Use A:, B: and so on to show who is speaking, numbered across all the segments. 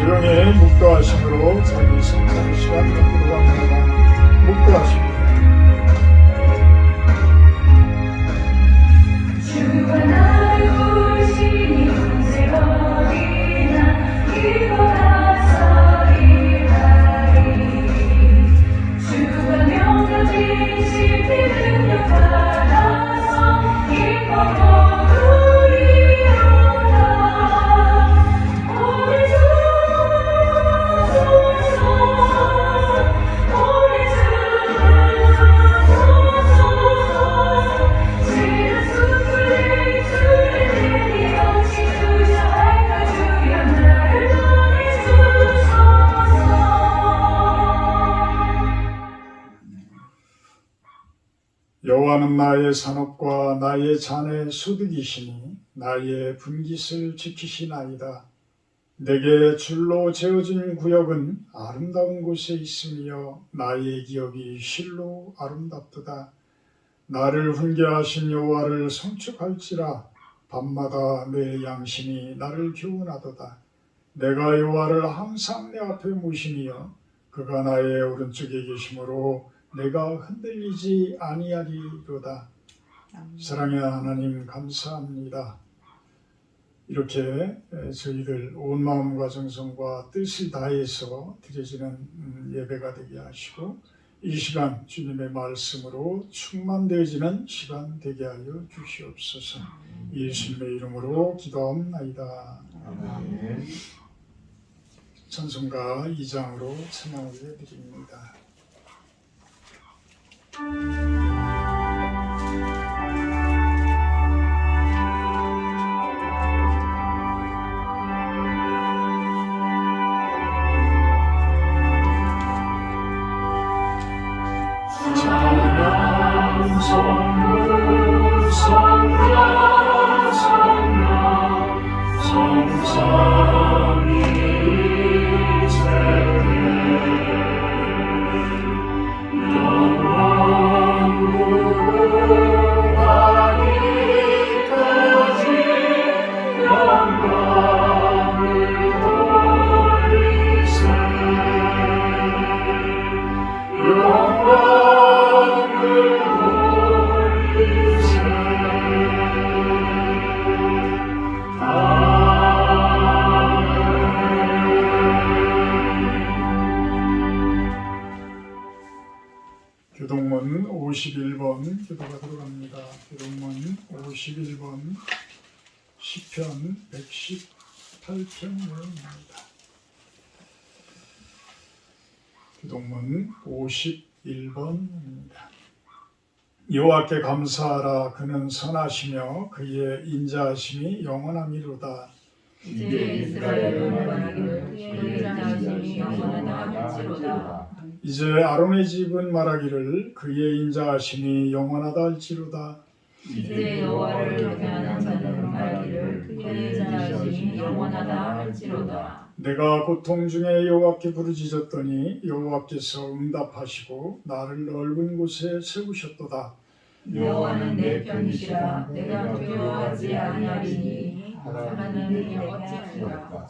A: 조용히 묵도하심으로 자기 성장 시간 밖으로 갑니다. 묵도하십니다.
B: 주가 나를 부르시니 언제 거리나 일어나서 일하리. 주가 명령하실 때 능력 받아서 기뻐
A: 여호와는 나의 산업과 나의 잔의 소득이시니 나의 분깃을 지키시나이다. 내게 줄로 재어진 구역은 아름다운 곳에 있으며 나의 기업이 실로 아름답도다. 나를 훈계하신 여호와를 송축할지라. 밤마다 내 양심이 나를 교훈하도다. 내가 여호와를 항상 내 앞에 모시며 그가 나의 오른쪽에 계심으로 내가 흔들리지 아니하리로다. 사랑의 하나님 감사합니다. 이렇게 저희들 온 마음과 정성과 뜻을 다해서 드려지는 예배가 되게 하시고 이 시간 주님의 말씀으로 충만되어지는 시간 되게 하여 주시옵소서. 예수님의 이름으로 기도합나이다. 아멘. 찬송가 2장으로 찬양 올려드립니다. 교동문 51번 기도가 들어갑니다. 교동문 51번 시편 118편 내용입니다. 교동문 51번입니다. 여호와께 감사하라. 그는 선하시며 그의 인자하심이 영원함이로다.
C: 이제 이스라엘은 말하기를 그의 인자하심이 영원하다 할지로다.
A: 이제 아론의 집은 말하기를 그의 인자하심이 영원하다 할지로다.
C: 이제 여호와를 경외하는 자는 말하기를 그의 인자하심이 영원하다 할지로다.
A: 내가 고통 중에 여호와께 부르짖었더니 여호와께서 응답하시고 나를 넓은 곳에 세우셨도다.
C: 여호와는 내 편이시라. 내가 두려워하지 아니하리니 하나님이 어찌하리까.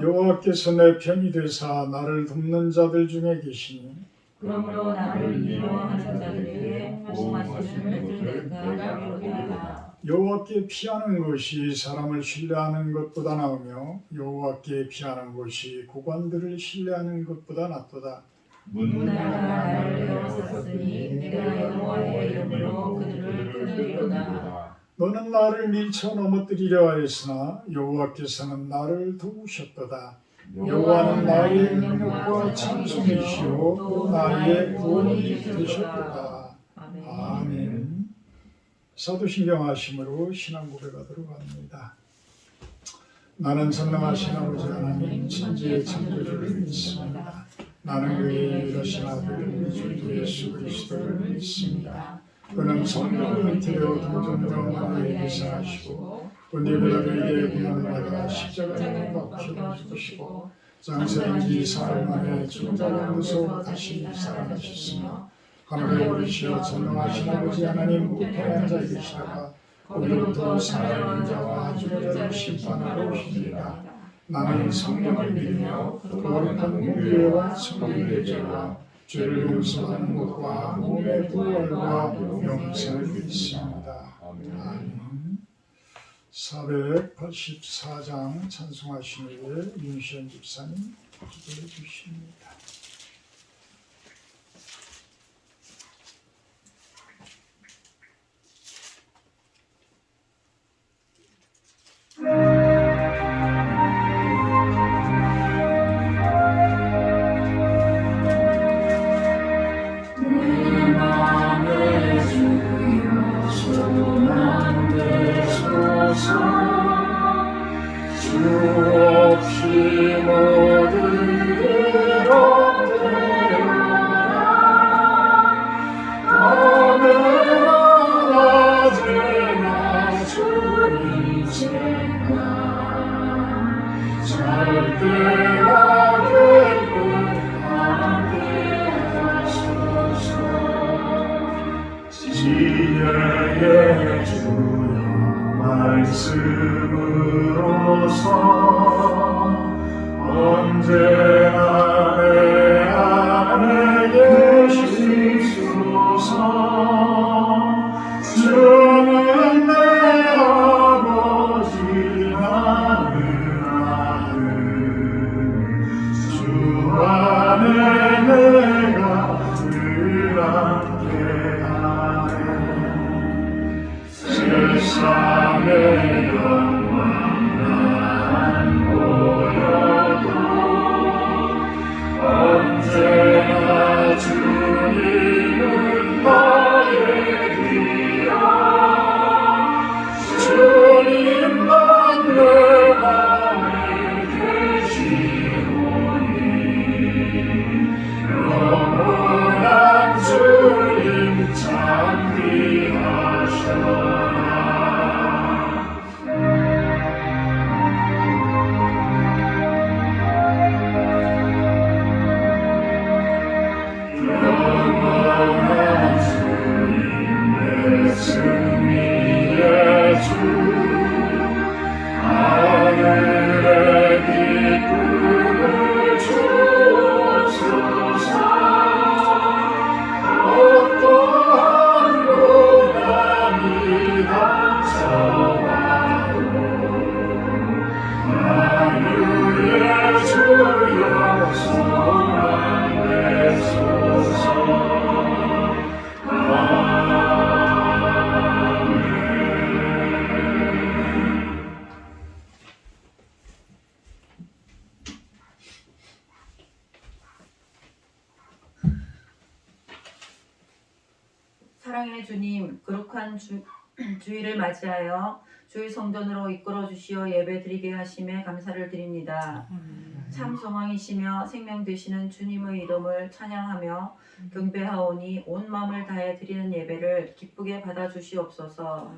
A: 여호와께서 내 편이 되사 나를 돕는 자들 중에 계시니
C: 그러므로 나를 미워하는 자들에게 보응하시는 것을 내가 보리로다.
A: 여호와께 피하는 것이 사람을 신뢰하는 것보다 나으며 여호와께 피하는 것이 고관들을 신뢰하는 것보다 낫도다.
C: 문나가 나를 에워쌌으니 내가 여호와의 이름으로 그들을 끊으리로다.
A: 너는 나를 밀쳐 넘어뜨리려 하였으나 여호와께서는 나를 도우셨도다. 여호와는 나의 능력과 찬송이시요 또 나의 구원이 되셨도다. 아멘. 사도신경하심으로 신앙 고백하도록 합니다. 나는 전능하신 아버지 하나님 천지의 창조주를 믿습니다. 나는 그의 유일하신 아들 우리 주 예수 그리스도를 믿습니다. 그는 성령으로 잉태되어 동정녀 마리아에게 사시고 본디빌라에게 고난을 받아 십자가에 못 박혀 죽으시고 장사한 지 사흘 만에 죽은 자 가운데서 다시 살아나셨으며 하늘에 오르시어 전능하신 아버지 하나님 우편에 앉아 계시다가 거기로부터 살아있는 자와 죽은 자를 심판하러 오시리라. 나는 성령을 믿으며 거룩한 공교회와 성령의 죄와 죄를 용서하는 것과 몸의 부활과 영생을 믿습니다. 아멘. 484장 찬송하시는 후에 윤시현 집사님 기도해 주십니다. 지혜의 주여 말씀으로서 언제나 내 안에 계시소서. 주는 내 아버지 나는 아들 주 안에 내가 늘 함께하네. 세상의 영광 난 보여도 언제나 주님은 나의 귀야. 주님만 내 안에 계시오니 영원한 주님 찬미하셔라. 승리의 주 하늘의 기쁨을 주옵소서. 어떠한 고난이 닥쳐와도 만유의 주여 소망내소서.
C: 사랑의 주님, 거룩한 주일을 맞이하여 주의 성전으로 이끌어 주시어 예배 드리게 하심에 감사를 드립니다. 참 소망이시며 생명 되시는 주님의 이름을 찬양하며 경배하오니 온 마음을 다해 드리는 예배를 기쁘게 받아 주시옵소서.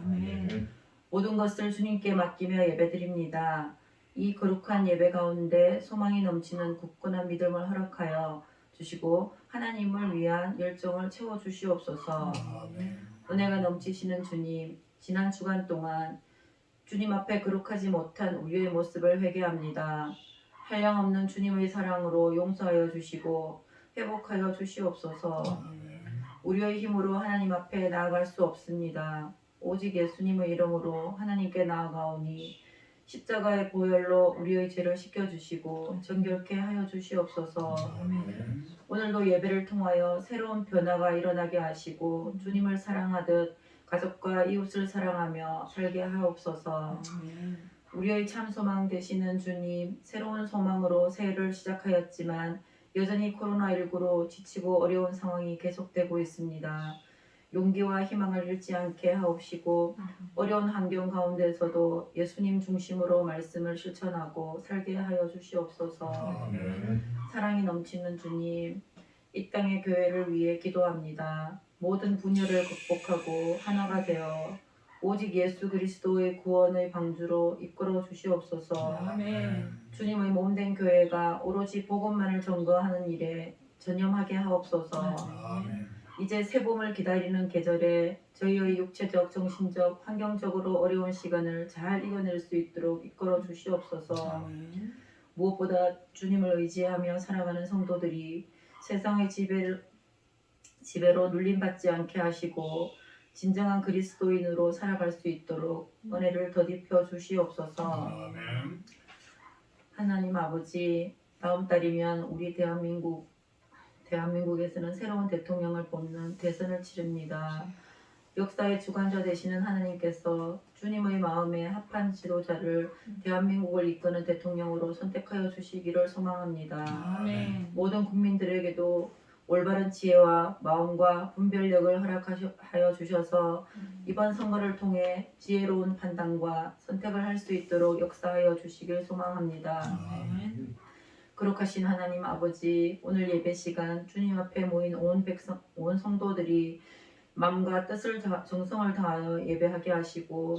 C: 모든 것을 주님께 맡기며 예배 드립니다. 이 거룩한 예배 가운데 소망이 넘치는 굳건한 믿음을 허락하여 주시고 하나님을 위한 열정을 채워 주시옵소서. 은혜가 넘치시는 주님, 지난 주간 동안 주님 앞에 거룩하지 못한 우리의 모습을 회개합니다. 한량없는 주님의 사랑으로 용서하여 주시고 회복하여 주시옵소서. 우리의 힘으로 하나님 앞에 나아갈 수 없습니다. 오직 예수님의 이름으로 하나님께 나아가오니 십자가의 보혈로 우리의 죄를 씻겨주시고 정결케 하여 주시옵소서. 오늘도 예배를 통하여 새로운 변화가 일어나게 하시고 주님을 사랑하듯 가족과 이웃을 사랑하며 살게 하옵소서. 우리의 참 소망 되시는 주님, 새로운 소망으로 새해를 시작하였지만 여전히 코로나19로 지치고 어려운 상황이 계속되고 있습니다. 용기와 희망을 잃지 않게 하옵시고 어려운 환경 가운데서도 예수님 중심으로 말씀을 실천하고 살게 하여 주시옵소서. 사랑이 넘치는 주님, 이 땅의 교회를 위해 기도합니다. 모든 분열을 극복하고 하나가 되어 오직 예수 그리스도의 구원의 방주로 이끌어 주시옵소서. 주님의 몸된 교회가 오로지 복음만을 전거하는 일에 전념하게 하옵소서. 이제 새봄을 기다리는 계절에 저희의 육체적, 정신적, 환경적으로 어려운 시간을 잘 이겨낼 수 있도록 이끌어 주시옵소서. 무엇보다 주님을 의지하며 살아가는 성도들이 세상의 지배로 눌림받지 않게 하시고 진정한 그리스도인으로 살아갈 수 있도록 은혜를 더딥혀 주시옵소서. 하나님 아버지, 다음 달이면 우리 대한민국에서는 새로운 대통령을 뽑는 대선을 치릅니다. 역사의 주관자 되시는 하나님께서 주님의 마음에 합한 지도자를 대한민국을 이끄는 대통령으로 선택하여 주시기를 소망합니다. 모든 국민들에게도 올바른 지혜와 마음과 분별력을 허락하여 주셔서 이번 선거를 통해 지혜로운 판단과 선택을 할 수 있도록 역사하여 주시길 소망합니다. 거룩하신 하나님 아버지, 오늘 예배 시간 주님 앞에 모인 온 성도들이 마음과 뜻을 정성을 다하여 예배하게 하시고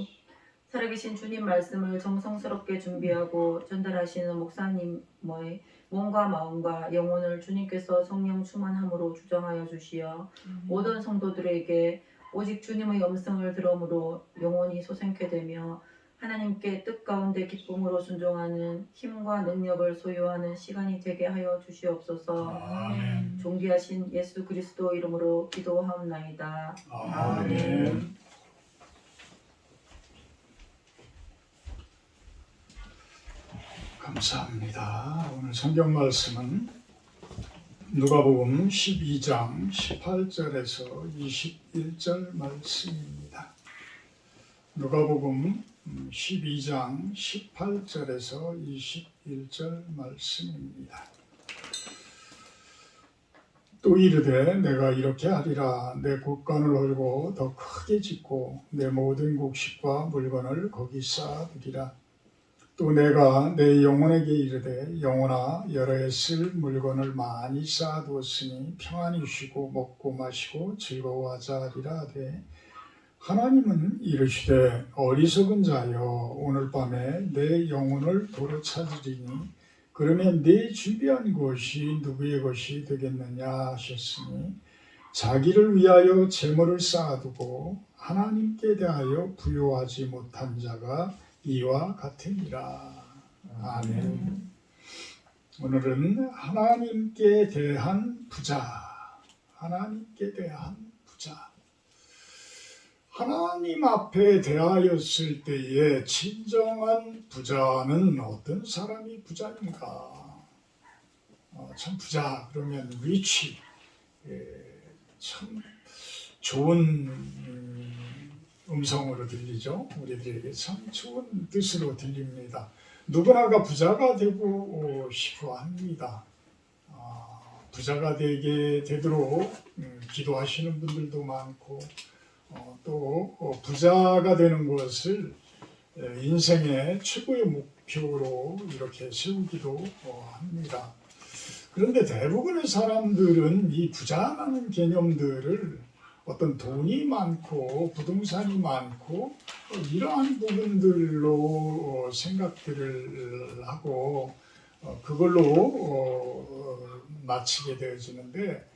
C: 살아계신 주님 말씀을 정성스럽게 준비하고 전달하시는 목사님의 몸과 마음과 영혼을 주님께서 성령 충만함으로 주장하여 주시어 모든 성도들에게 오직 주님의 음성을 들음으로 영혼이 소생케 되며 하나님께 뜻 가운데 기쁨으로 순종하는 힘과 능력을 소유하는 시간이 되게 하여 주시옵소서. 존귀하신 예수 그리스도 이름으로 기도하옵나이다. 아멘.
A: 감사합니다. 오늘 성경 말씀은 누가복음 12장 18절에서 21절 말씀입니다. 누가복음 12장 18절에서 21절 말씀입니다. 또 이르되 내가 이렇게 하리라. 내 국간을 헐고 더 크게 짓고 내 모든 곡식과 물건을 거기 쌓아두리라. 또 내가 내 영혼에게 이르되 영혼아 여러에 쓸 물건을 많이 쌓아두었으니 평안히 쉬고 먹고 마시고 즐거워하자 하리라 하되 하나님은 이르시되 어리석은 자여 오늘 밤에 내 영혼을 도로 찾으리니 그러면 네 준비한 것이 누구의 것이 되겠느냐 하셨으니 자기를 위하여 재물을 쌓아두고 하나님께 대하여 부요하지 못한 자가 이와 같으니라. 아멘. 오늘은 하나님께 대한 부자. 하나님께 대한 부자. 하나님 앞에 대하였을 때에 진정한 부자는 어떤 사람이 부자인가? 참 부자 그러면 위치, 참 좋은 음성으로 들리죠. 우리들에게 참 좋은 뜻으로 들립니다. 누구나가 부자가 되고 싶어 합니다. 부자가 되도록 기도하시는 분들도 많고 또 부자가 되는 것을 인생의 최고의 목표로 이렇게 세우기도 합니다. 그런데 대부분의 사람들은 이 부자라는 개념들을 어떤 돈이 많고 부동산이 많고 이러한 부분들로 생각들을 하고 그걸로 마치게 되어지는데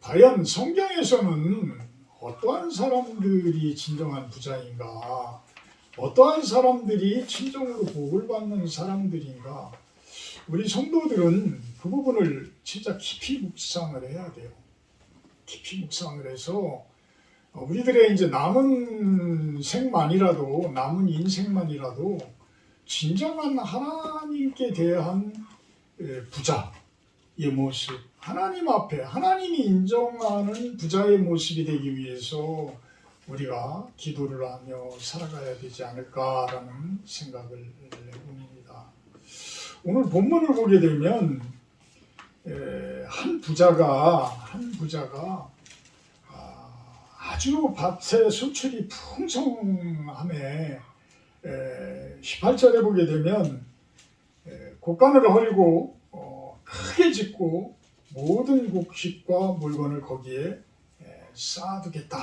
A: 과연 성경에서는 어떠한 사람들이 진정한 부자인가? 어떠한 사람들이 진정으로 복을 받는 사람들인가? 우리 성도들은 그 부분을 진짜 깊이 묵상을 해야 돼요. 깊이 묵상을 해서 우리들의 이제 남은 생만이라도, 남은 인생만이라도 진정한 하나님께 대한 부자의 모습, 하나님 앞에 하나님이 인정하는 부자의 모습이 되기 위해서 우리가 기도를 하며 살아가야 되지 않을까라는 생각을 해봅니다. 오늘 본문을 보게 되면 한 부자가 아주 밭에 수출이 풍성함에 18절에 보게 되면 곡간을 헐고 크게 짓고 모든 곡식과 물건을 거기에 쌓아두겠다.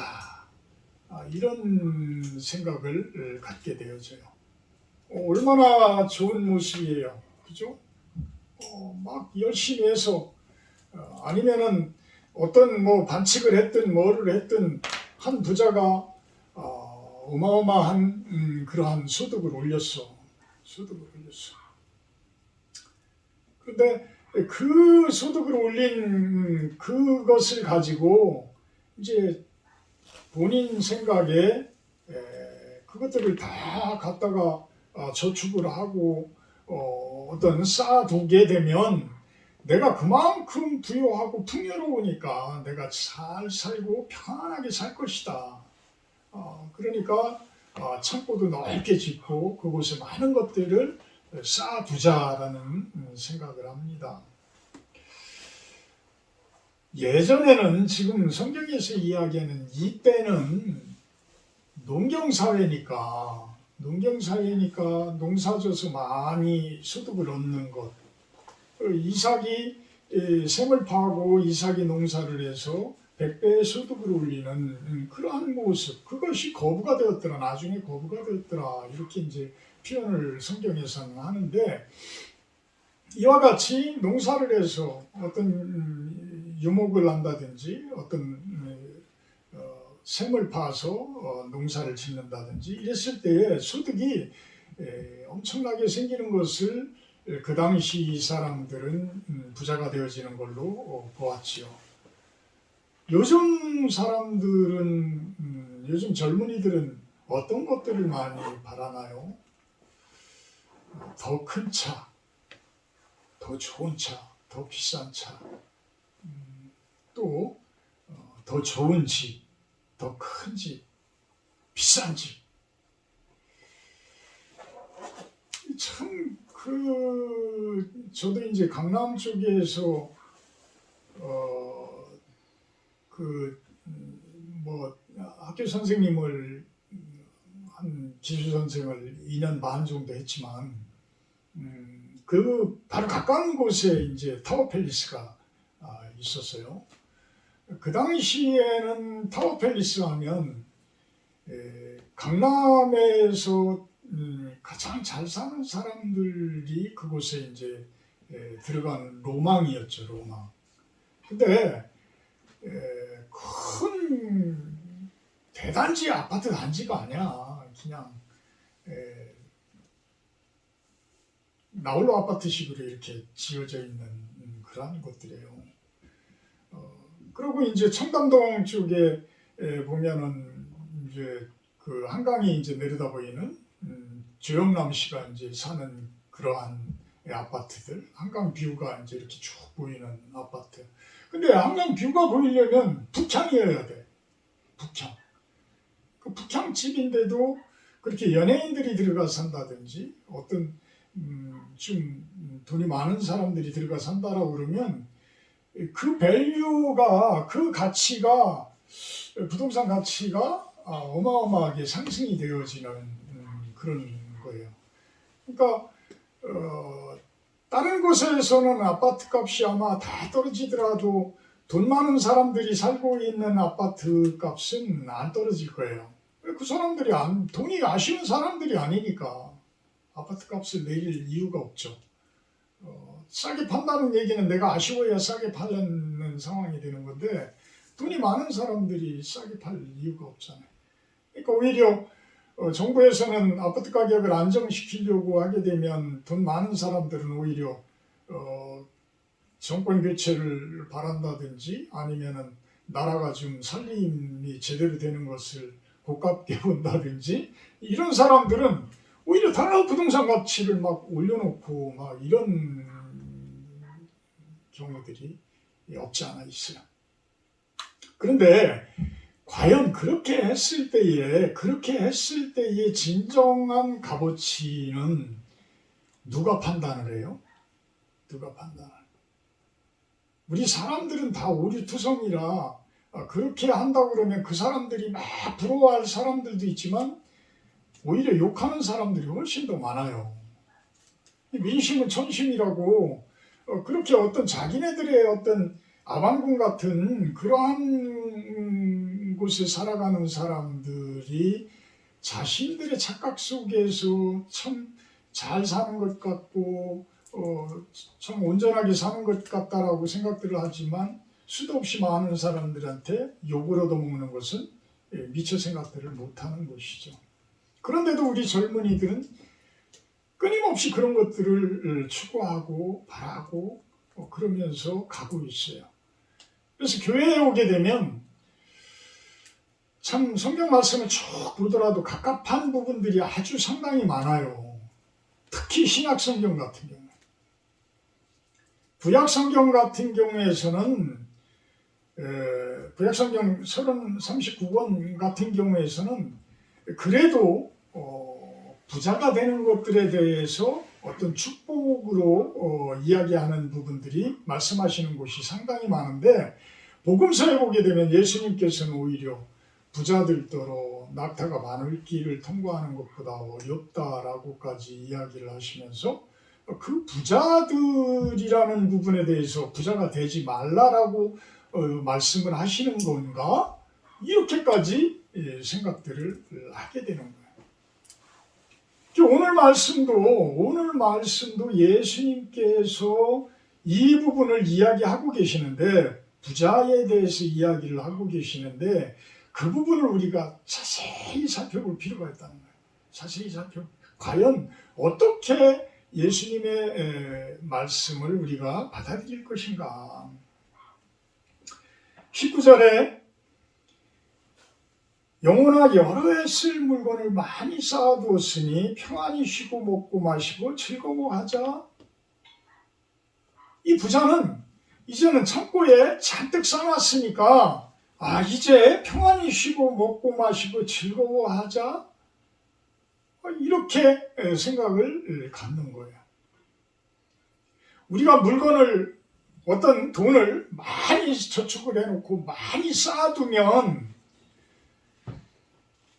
A: 이런 생각을 갖게 되어져요. 얼마나 좋은 모습이에요. 그죠? 막 열심히 해서 아니면은 어떤 뭐 반칙을 했든 뭐를 했든 한 부자가 어마어마한 그러한 소득을 올렸어. 그런데 그 소득을 올린 그것을 가지고 이제 본인 생각에 그것들을 다 갖다가 저축을 하고 어떤 쌓아두게 되면 내가 그만큼 부유하고 풍요로우니까 내가 잘 살고 편안하게 살 것이다. 그러니까 창고도 넓게 짓고 그곳에 많은 것들을 쌓아두자라는 생각을 합니다. 예전에는 지금 성경에서 이야기하는 이때는 농경사회니까 농사져서 많이 소득을 얻는 것, 이삭이 샘을 파고 이삭이 농사를 해서 100배의 소득을 올리는 그러한 모습, 그것이 거부가 되었더라, 나중에 거부가 되었더라, 이렇게 이제 표현을 성경에서는 하는데, 이와 같이 농사를 해서 어떤 유목을 한다든지 어떤 샘을 파서 농사를 짓는다든지 이랬을 때에 소득이 엄청나게 생기는 것을 그 당시 이 사람들은 부자가 되어지는 걸로 보았지요. 요즘 사람들은, 요즘 젊은이들은 어떤 것들을 많이 바라나요? 더 큰 차, 더 좋은 차, 더 비싼 차, 또 더 좋은 집, 더 큰 집, 비싼 집. 참 저도 이제 강남 쪽에서 학교 선생님을 한 기술 선생을 2년 반 정도 했지만 그 바로 가까운 곳에 이제 타워 팰리스가 있었어요. 그 당시에는 타워 팰리스 하면 강남에서 가장 잘 사는 사람들이 그곳에 이제 들어간 로망이었죠, 로망. 근데 큰 대단지 아파트 단지가 아니야. 그냥 나홀로 아파트식으로 이렇게 지어져 있는 그런 것들이에요. 그리고 이제 청담동 쪽에 보면은 이제 그 한강이 이제 내려다 보이는 조영남 씨가 이제 사는 그러한 아파트들, 한강 뷰가 이제 이렇게 쭉 보이는 아파트. 근데 한강 뷰가 보이려면 북향이어야 돼. 북향. 그 북향 집인데도 그렇게 연예인들이 들어가 산다든지 어떤 좀 돈이 많은 사람들이 들어가 산다라고 그러면 그 밸류가, 그 가치가, 부동산 가치가 어마어마하게 상승이 되어지는 그런 거예요. 그러니까 다른 곳에서는 아파트 값이 아마 다 떨어지더라도 돈 많은 사람들이 살고 있는 아파트 값은 안 떨어질 거예요. 그 사람들이 돈이 아쉬운 사람들이 아니니까 아파트 값을 내릴 이유가 없죠. 싸게 판다는 얘기는 내가 아쉬워야 싸게 팔는 상황이 되는 건데 돈이 많은 사람들이 싸게 팔 이유가 없잖아요. 그러니까 오히려 정부에서는 아파트 가격을 안정시키려고 하게 되면 돈 많은 사람들은 오히려 정권 교체를 바란다든지 아니면은 나라가 좀 살림이 제대로 되는 것을 고깝게 본다든지 이런 사람들은 오히려 다 부동산 가치를 막 올려놓고 막 이런 경우들이 없지 않아 있어요. 그런데 과연 그렇게 했을 때의 진정한 값어치는 누가 판단을 해요? 누가 판단을? 우리 사람들은 다 오류투성이라 그렇게 한다고 그러면 그 사람들이 막 부러워할 사람들도 있지만 오히려 욕하는 사람들이 훨씬 더 많아요. 민심은 천심이라고 그렇게 어떤 자기네들의 어떤 아방궁 같은 그러한 곳에 살아가는 사람들이 자신들의 착각 속에서 참 잘 사는 것 같고 참 온전하게 사는 것 같다라고 생각들을 하지만 수도 없이 많은 사람들한테 욕을 얻어먹는 것은 미처 생각들을 못하는 것이죠. 그런데도 우리 젊은이들은 끊임없이 그런 것들을 추구하고 바라고 그러면서 가고 있어요. 그래서 교회에 오게 되면 참 성경 말씀을 쭉 보더라도 갑갑한 부분들이 아주 상당히 많아요. 특히 신약 성경 같은 경우. 구약 성경 같은 경우에서는 구약 성경 39권 같은 경우에서는 그래도 부자가 되는 것들에 대해서 어떤 축복으로 이야기하는 부분들이 말씀하시는 곳이 상당히 많은데 복음서에 보게 되면 예수님께서는 오히려 부자들더러 낙타가 바늘길을 통과하는 것보다 어렵다라고까지 이야기를 하시면서 그 부자들이라는 부분에 대해서 부자가 되지 말라라고 말씀을 하시는 건가? 이렇게까지 생각들을 하게 되는 거예요. 오늘 말씀도 예수님께서 이 부분을 이야기하고 계시는데 부자에 대해서 이야기를 하고 계시는데 그 부분을 우리가 자세히 살펴볼 필요가 있다는 거예요. 자세히 과연 어떻게 예수님의 말씀을 우리가 받아들일 것인가. 19절에 영혼아 여러 해 쓸 물건을 많이 쌓아두었으니 평안히 쉬고 먹고 마시고 즐거워하자. 이 부자는 이제는 창고에 잔뜩 쌓아놨으니까 이제 평안히 쉬고 먹고 마시고 즐거워하자. 이렇게 생각을 갖는 거예요. 우리가 물건을 어떤 돈을 많이 저축을 해놓고 많이 쌓아두면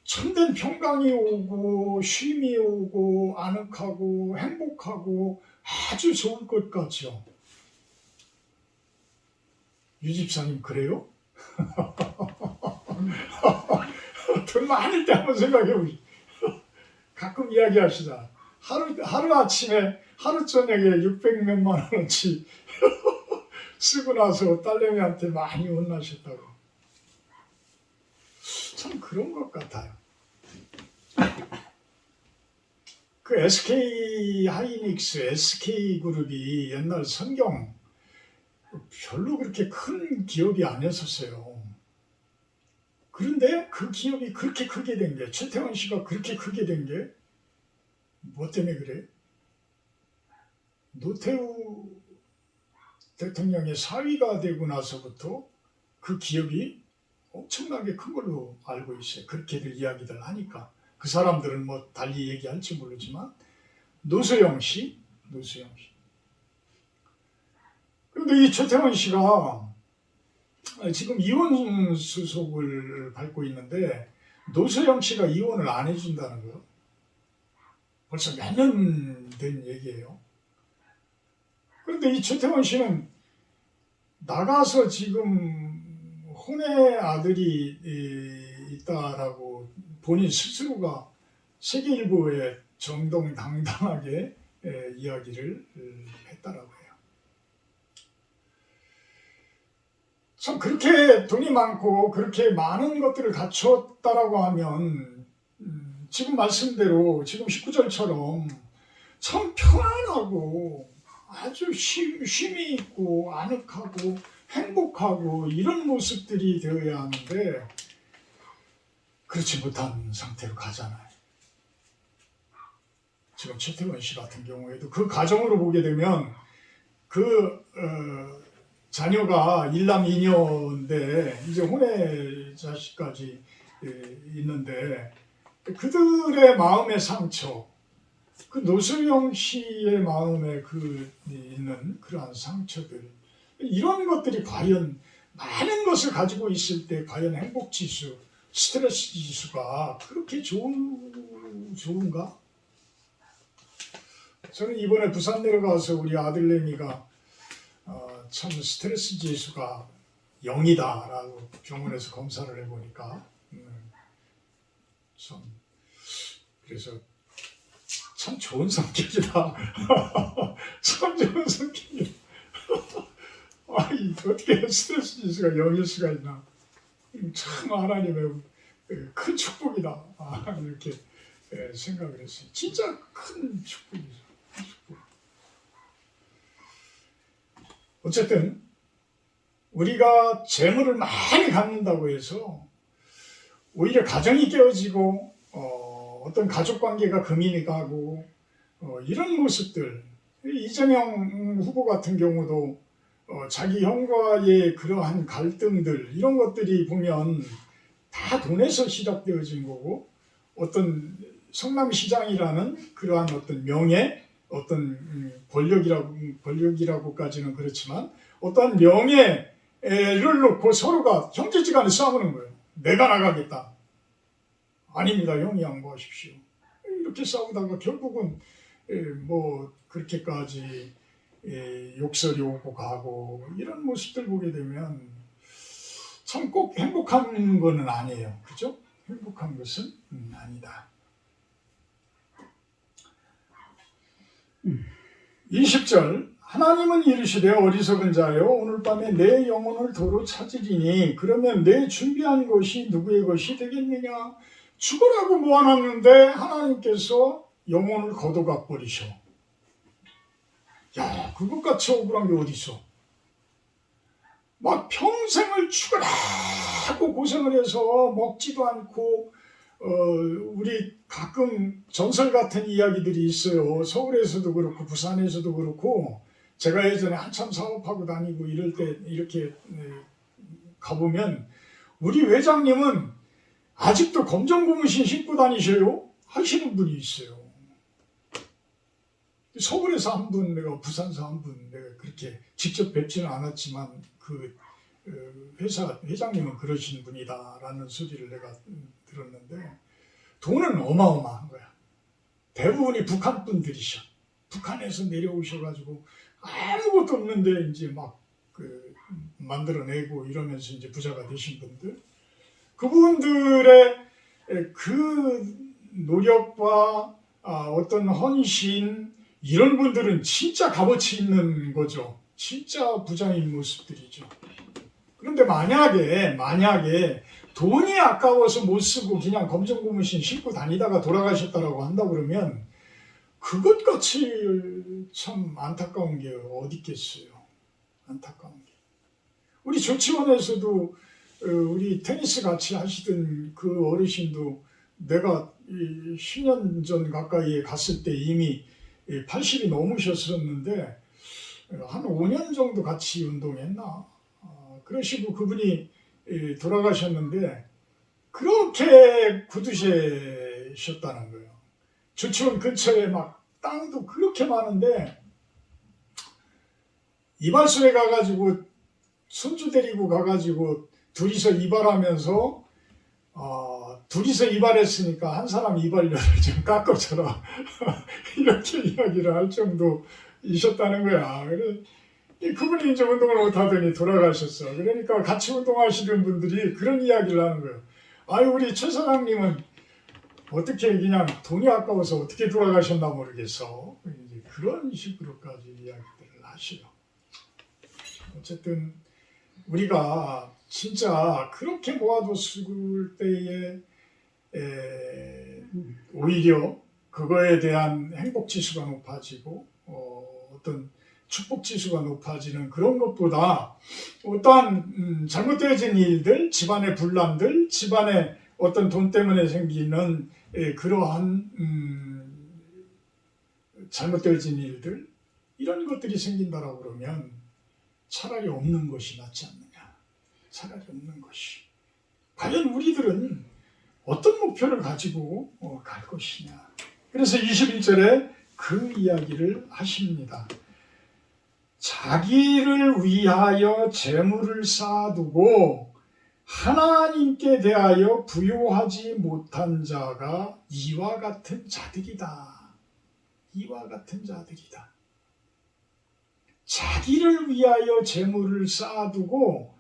A: 참된 평강이 오고 쉼이 오고 아늑하고 행복하고 아주 좋을 것 같죠. 유 집사님 그래요? 돈 많을 때 한번 생각해 보시. 가끔 이야기하시다. 하루 아침에 하루 저녁에 600몇만 원어치 쓰고 나서 딸내미한테 많이 혼나셨다고. 참 그런 것 같아요. 그 SK 하이닉스, SK 그룹이 옛날 성경 별로 그렇게 큰 기업이 아니었었어요. 그런데 그 기업이 그렇게 크게 된 게, 최태원 씨가 그렇게 크게 된 게 뭐 때문에 그래? 노태우 대통령의 사위가 되고 나서부터 그 기업이 엄청나게 큰 걸로 알고 있어요. 그렇게들 이야기들 하니까. 그 사람들은 뭐 달리 얘기할지 모르지만 노소영 씨. 그런데 이 최태원 씨가 지금 이혼 수속을 밟고 있는데 노소영 씨가 이혼을 안 해준다는 거예요. 벌써 몇 년 된 얘기예요. 그런데 이 최태원 씨는 나가서 지금 혼의 아들이 있다라고 본인 스스로가 세계일보에 정정당당하게 이야기를 했다라고 해요. 참 그렇게 돈이 많고 그렇게 많은 것들을 갖췄다라고 하면 지금 말씀대로 지금 19절처럼 참 평안하고 아주 쉼이 있고 아늑하고 행복하고 이런 모습들이 되어야 하는데 그렇지 못한 상태로 가잖아요. 지금 최태원 씨 같은 경우에도 그 가정으로 보게 되면 자녀가 일남 이녀인데 이제 혼외 자식까지 있는데 그들의 마음의 상처, 그 노수영 씨의 마음에 있는 그러한 상처들, 이런 것들이 과연 많은 것을 가지고 있을 때 과연 행복 지수, 스트레스 지수가 그렇게 좋은가? 저는 이번에 부산 내려가서 우리 아들내미가 참 스트레스 지수가 0이다라고 병원에서 검사를 해보니까 참 그래서 참 좋은 성격이다. 참 좋은 성격이다. 아니 어떻게 스트레스 지수가 0일 수가 있나? 참 하나님의 큰 축복이다. 이렇게 생각을 했어요. 진짜 큰 축복이죠. 어쨌든 우리가 재물을 많이 갖는다고 해서 오히려 가정이 깨어지고 어떤 가족 관계가 금이 가고 이런 모습들, 이재명 후보 같은 경우도 자기 형과의 그러한 갈등들 이런 것들이 보면 다 돈에서 시작되어진 거고 어떤 성남시장이라는 그러한 어떤 명예, 어떤 권력이라고까지는 그렇지만 어떤 명예를 놓고 서로가 형제지간에 싸우는 거예요. 내가 나가겠다. 아닙니다. 형이 양보하십시오. 이렇게 싸우다가 결국은 뭐 그렇게까지 욕설이 오고 가고 이런 모습들 보게 되면 참 꼭 행복한 거는 아니에요. 그죠? 행복한 것은 아니다. 20절 하나님은 이르시되 어리석은 자여 오늘 밤에 내 영혼을 도로 찾으리니 그러면 내 준비한 것이 누구의 것이 되겠느냐. 죽으라고 모아놨는데 하나님께서 영혼을 걷어가 버리셔. 야, 그것같이 억울한 게 어디 있어. 막 평생을 죽으라고 고생을 해서 먹지도 않고 우리 가끔 전설 같은 이야기들이 있어요. 서울에서도 그렇고 부산에서도 그렇고 제가 예전에 한참 사업하고 다니고 이럴 때 이렇게 가보면 우리 회장님은 아직도 검정 고무신 신고 다니셔요? 하시는 분이 있어요. 서울에서 한 분, 내가 부산에서 한 분, 내가 그렇게 직접 뵙지는 않았지만 그 회사 회장님은 그러신 분이다라는 소리를 내가 들었는데 돈은 어마어마한 거야. 대부분이 북한 분들이셔. 북한에서 내려오셔가지고 아무것도 없는데 이제 막 만들어내고 이러면서 이제 부자가 되신 분들. 그분들의 그 노력과 어떤 헌신 이런 분들은 진짜 값어치 있는 거죠. 진짜 부자인 모습들이죠. 그런데 만약에 돈이 아까워서 못 쓰고 그냥 검정 고무신 신고 다니다가 돌아가셨다라고 한다 그러면 그것같이 참 안타까운 게 어디 있겠어요. 안타까운 게. 우리 조치원에서도 우리 테니스 같이 하시던 그 어르신도 내가 10년 전 가까이에 갔을 때 이미 80이 넘으셨었는데 한 5년 정도 같이 운동했나? 그러시고 그분이 돌아가셨는데 그렇게 굳으셨다는 거예요. 조치원 근처에 막 땅도 그렇게 많은데 이발소에 가가지고 손주 데리고 가가지고 둘이서 이발하면서 둘이서 이발했으니까 한 사람 이발료를 좀 깎아줘라 이렇게 이야기를 할 정도이셨다는 거야. 그래 그분이 이제 운동을 못하더니 돌아가셨어. 그러니까 같이 운동하시는 분들이 그런 이야기를 하는 거예요. 아유 우리 최 사장님은 어떻게 그냥 돈이 아까워서 어떻게 돌아가셨나 모르겠어. 이제 그런 식으로까지 이야기들을 하시요. 어쨌든 우리가 진짜 그렇게 모아뒀을 때에 오히려 그거에 대한 행복 지수가 높아지고 어떤 축복 지수가 높아지는 그런 것보다 어떠한 잘못되어진 일들, 집안의 분란들, 집안의 어떤 돈 때문에 생기는 그러한 잘못되어진 일들, 이런 것들이 생긴다라고 그러면 차라리 없는 것이 낫지 않느냐. 차라리 없는 것이. 과연 우리들은 어떤 목표를 가지고 갈 것이냐. 그래서 21절에 그 이야기를 하십니다. 자기를 위하여 재물을 쌓아두고 하나님께 대하여 부요하지 못한 자가 이와 같은 자들이다. 이와 같은 자들이다. 자기를 위하여 재물을 쌓아두고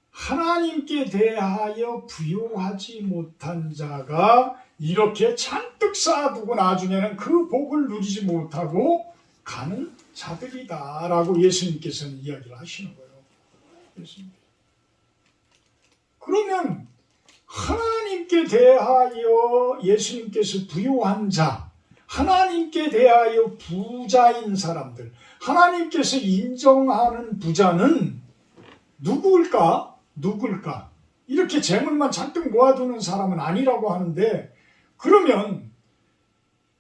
A: 하나님께 대하여 부요하지 못한 자가 이렇게 잔뜩 쌓아두고 나중에는 그 복을 누리지 못하고 가는 자들이다 라고 예수님께서는 이야기를 하시는 거예요. 예수님. 그러면 하나님께 대하여 예수님께서 부요한 자, 하나님께 대하여 부자인 사람들, 하나님께서 인정하는 부자는 누구일까? 이렇게 재물만 잔뜩 모아두는 사람은 아니라고 하는데, 그러면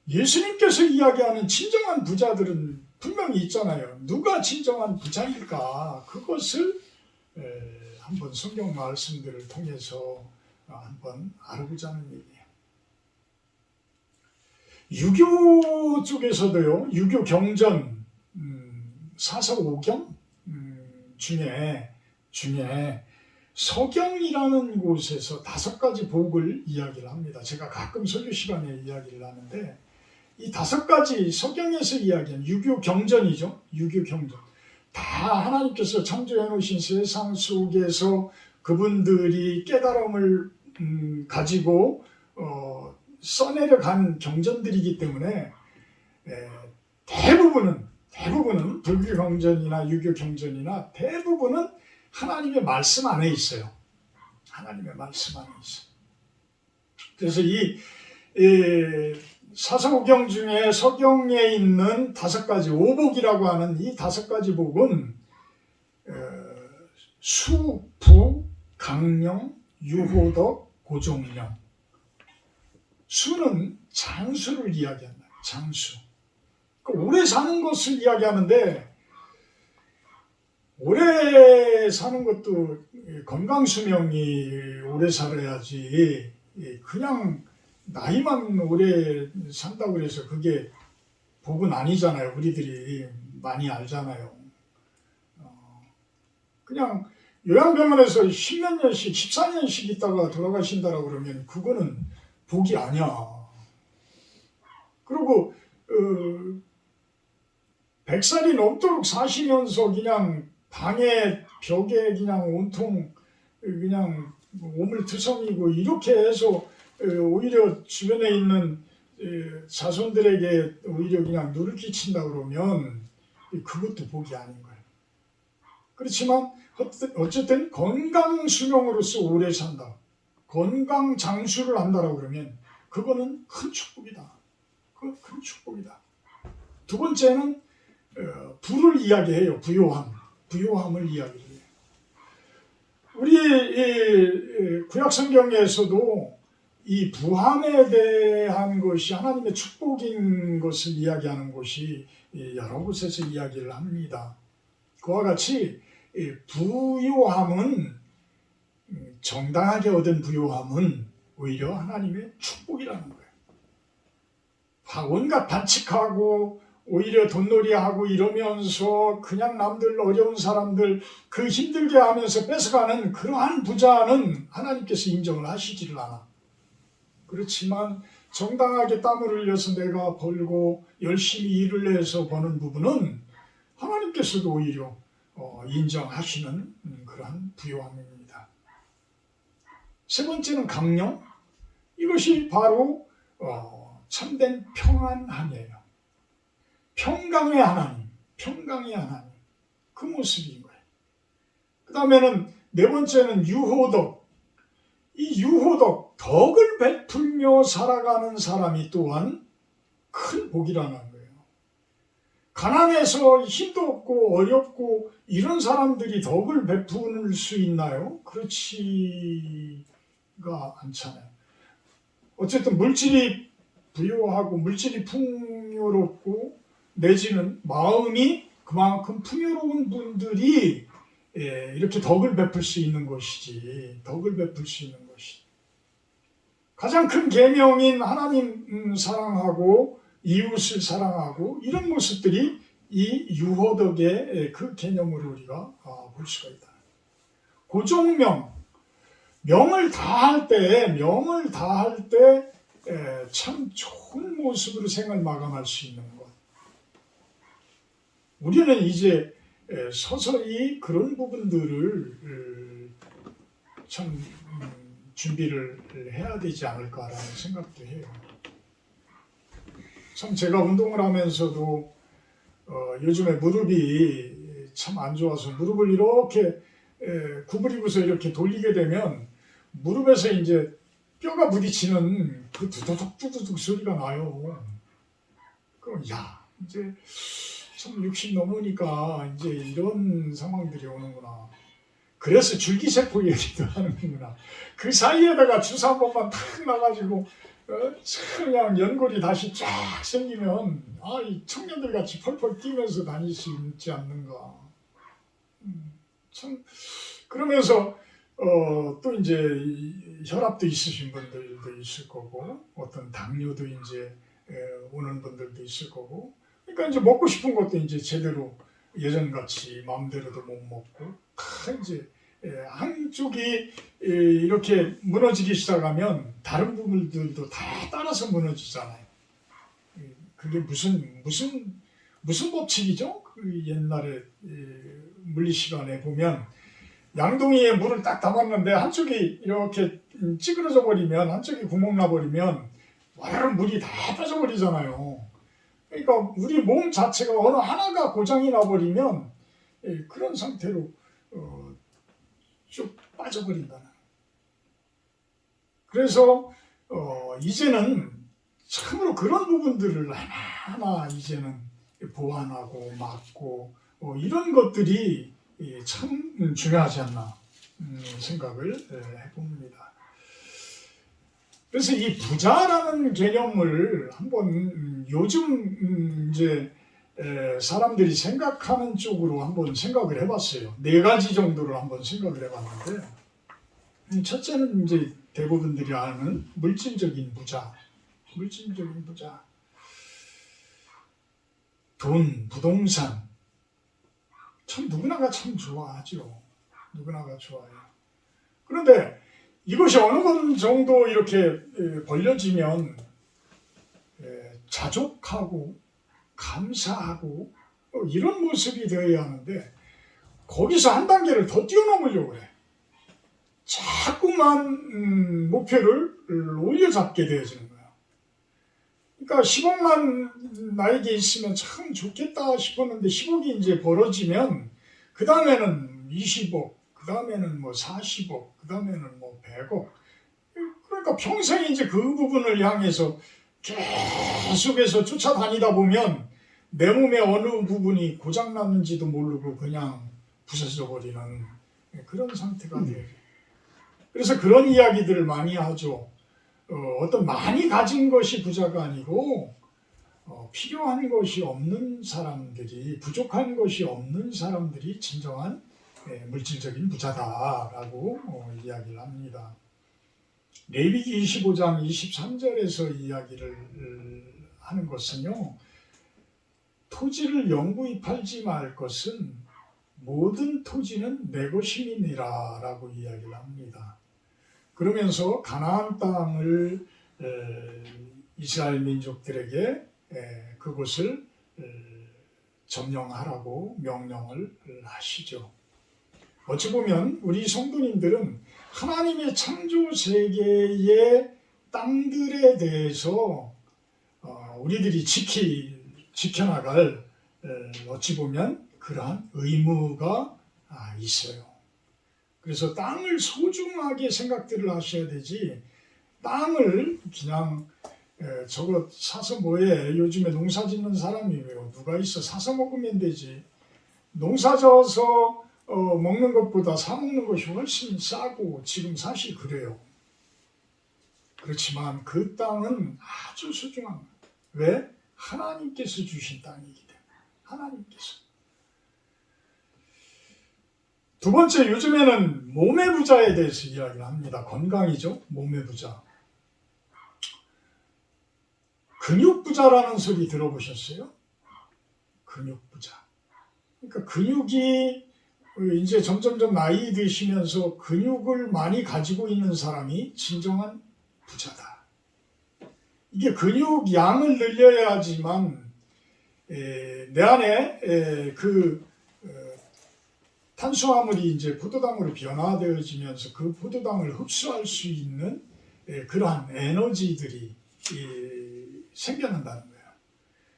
A: 예수님께서 이야기하는 진정한 부자들은 분명히 있잖아요. 누가 진정한 부자일까? 그것을 한번 성경 말씀들을 통해서 한번 알아보자는 얘기예요. 유교 쪽에서도요, 유교 경전 사서오경 중에 서경이라는 곳에서 5가지 복을 이야기를 합니다. 제가 가끔 설교 시간에 이야기를 하는데 이 5가지 서경에서 이야기한 유교 경전이죠. 유교 경전. 다 하나님께서 창조해 놓으신 세상 속에서 그분들이 깨달음을 가지고 써내려간 경전들이기 때문에 대부분은 불교 경전이나 유교 경전이나 대부분은 하나님의 말씀 안에 있어요. 하나님의 말씀 안에 있어요. 그래서 이 사서오경 중에 서경에 있는 5가지 오복이라고 하는 이 5가지 복은 수, 부, 강령, 유호덕, 고종령. 수는 장수를 이야기한다. 장수. 오래 사는 것을 이야기하는데 오래 사는 것도 건강수명이 오래 살아야지 그냥 나이만 오래 산다고 해서 그게 복은 아니잖아요. 우리들이 많이 알잖아요. 그냥 요양병원에서 10몇 년씩 14년씩 있다가 돌아가신다라고 그러면 그거는 복이 아니야. 그리고 100살이 넘도록 사시면서 그냥 방에 벽에 그냥 온통 그냥 오물투성이고 이렇게 해서 오히려 주변에 있는 자손들에게 오히려 그냥 누를 끼친다 그러면 그것도 복이 아닌 거예요. 그렇지만 어쨌든 건강 수명으로서 오래 산다. 건강 장수를 한다라고 그러면 그거는 큰 축복이다. 그건 큰 축복이다. 두 번째는 부를 이야기해요. 부요함을 이야기해요. 우리 구약 성경에서도 이 부함에 대한 것이 하나님의 축복인 것을 이야기하는 곳이 여러 곳에서 이야기를 합니다. 그와 같이 부요함은 정당하게 얻은 부요함은 오히려 하나님의 축복이라는 거예요. 온갖 반칙하고 오히려 돈놀이하고 이러면서 그냥 남들 어려운 사람들 그 힘들게 하면서 뺏어가는 그러한 부자는 하나님께서 인정을 하시지를 않아. 그렇지만 정당하게 땀을 흘려서 내가 벌고 열심히 일을 해서 버는 부분은 하나님께서도 오히려 인정하시는 그러한 부요함입니다. 세 번째는 강령. 이것이 바로 참된 평안함이에요. 평강의 하나님, 그 모습인 거예요. 그 다음에는 네 번째는 유호덕. 이 유호덕, 덕을 베풀며 살아가는 사람이 또한 큰 복이라는 거예요. 가난해서 힘도 없고 어렵고 이런 사람들이 덕을 베풀 수 있나요? 그렇지가 않잖아요. 어쨌든 물질이 부유하고 물질이 풍요롭고 내지는 마음이 그만큼 풍요로운 분들이 이렇게 덕을 베풀 수 있는 것이지. 덕을 베풀 수 있는 것이지. 가장 큰 계명인 하나님 사랑하고 이웃을 사랑하고 이런 모습들이 이 유호덕의 그 개념으로 우리가 볼 수가 있다. 고종명, 명을 다할 때 참 좋은 모습으로 생을 마감할 수 있는 것. 우리는 이제 서서히 그런 부분들을 참 준비를 해야 되지 않을까라는 생각도 해요. 참 제가 운동을 하면서도 요즘에 무릎이 참 안 좋아서 무릎을 이렇게 구부리고서 이렇게 돌리게 되면 무릎에서 이제 뼈가 부딪히는 그 두두둑 소리가 나요. 그럼 야 이제 참 60 넘으니까 이제 이런 상황들이 오는구나. 그래서 줄기세포 얘기도 하는구나. 그 사이에다가 주사 한 번만 탁 나가지고 그냥 연골이 다시 쫙 생기면 이 청년들 같이 펄펄 뛰면서 다닐 수 있지 않는가. 참 그러면서 또 이제 혈압도 있으신 분들도 있을 거고 어떤 당뇨도 이제 오는 분들도 있을 거고 그러니까 이제 먹고 싶은 것도 이제 제대로 예전같이 마음대로도 못 먹고 다 이제 한쪽이 이렇게 무너지기 시작하면 다른 부분들도 다 따라서 무너지잖아요. 그게 무슨 법칙이죠? 그 옛날에 물리 시간에 보면 양동이에 물을 딱 담았는데 한쪽이 이렇게 찌그러져 버리면 한쪽이 구멍 나 버리면 와르르 물이 다 빠져버리잖아요. 그러니까 우리 몸 자체가 어느 하나가 고장이 나버리면 그런 상태로 쭉 빠져버린다는. 그래서 이제는 참으로 그런 부분들을 하나하나 이제는 보완하고 막고 이런 것들이 참 중요하지 않나 생각을 해봅니다. 그래서 이 부자라는 개념을 한번 요즘 이제 사람들이 생각하는 쪽으로 한번 생각을 해봤어요. 4가지 정도로 한번 생각을 해봤는데 첫째는 이제 대부분들이 아는 물질적인 부자. 돈, 부동산 참 누구나가 참 좋아하죠. 누구나가 좋아해요. 그런데 이것이 어느 정도 이렇게 벌려지면 자족하고 감사하고 이런 모습이 되어야 하는데 거기서 한 단계를 더 뛰어넘으려고 그래. 자꾸만 목표를 올려잡게 되어지는 거야. 그러니까 10억만 나에게 있으면 참 좋겠다 싶었는데 10억이 이제 벌어지면 그 다음에는 20억, 그 다음에는 뭐 40억, 그 다음에는 뭐 100억. 그러니까 평생 이제 그 부분을 향해서 계속해서 쫓아다니다 보면 내 몸의 어느 부분이 고장났는지도 모르고 그냥 부서져 버리는 그런 상태가 돼요. 그래서 그런 이야기들을 많이 하죠. 어떤 많이 가진 것이 부자가 아니고 필요한 것이 없는 사람들이, 부족한 것이 없는 사람들이 진정한 물질적인 부자다라고 이야기를 합니다. 레위기 25장 23절에서 이야기를 하는 것은요. 토지를 영구히 팔지 말 것은 모든 토지는 내 것임이니라 라고 이야기를 합니다. 그러면서 가나안 땅을 이스라엘 민족들에게 그곳을 점령하라고 명령을 하시죠. 어찌 보면 우리 성도님들은 하나님의 창조 세계의 땅들에 대해서 우리들이 지켜나갈 어찌 보면 그러한 의무가 있어요. 그래서 땅을 소중하게 생각들을 하셔야 되지 땅을 그냥 저거 사서 뭐해? 요즘에 농사 짓는 사람이 왜요? 누가 있어? 사서 먹으면 되지. 농사 져서 먹는 것보다 사 먹는 것이 훨씬 싸고 지금 사실 그래요. 그렇지만 그 땅은 아주 소중한 거예요. 왜? 하나님께서 주신 땅이기 때문에. 하나님께서. 두 번째, 요즘에는 몸의 부자에 대해서 이야기를 합니다. 건강이죠. 몸의 부자. 근육 부자라는 소리 들어보셨어요? 근육 부자. 그러니까 근육이 이제 점점점 나이 드시면서 근육을 많이 가지고 있는 사람이 진정한 부자다. 이게 근육 양을 늘려야지만 내 안에 탄수화물이 이제 포도당으로 변화되어지면서 그 포도당을 흡수할 수 있는 그러한 에너지들이 생겨난다는 거예요.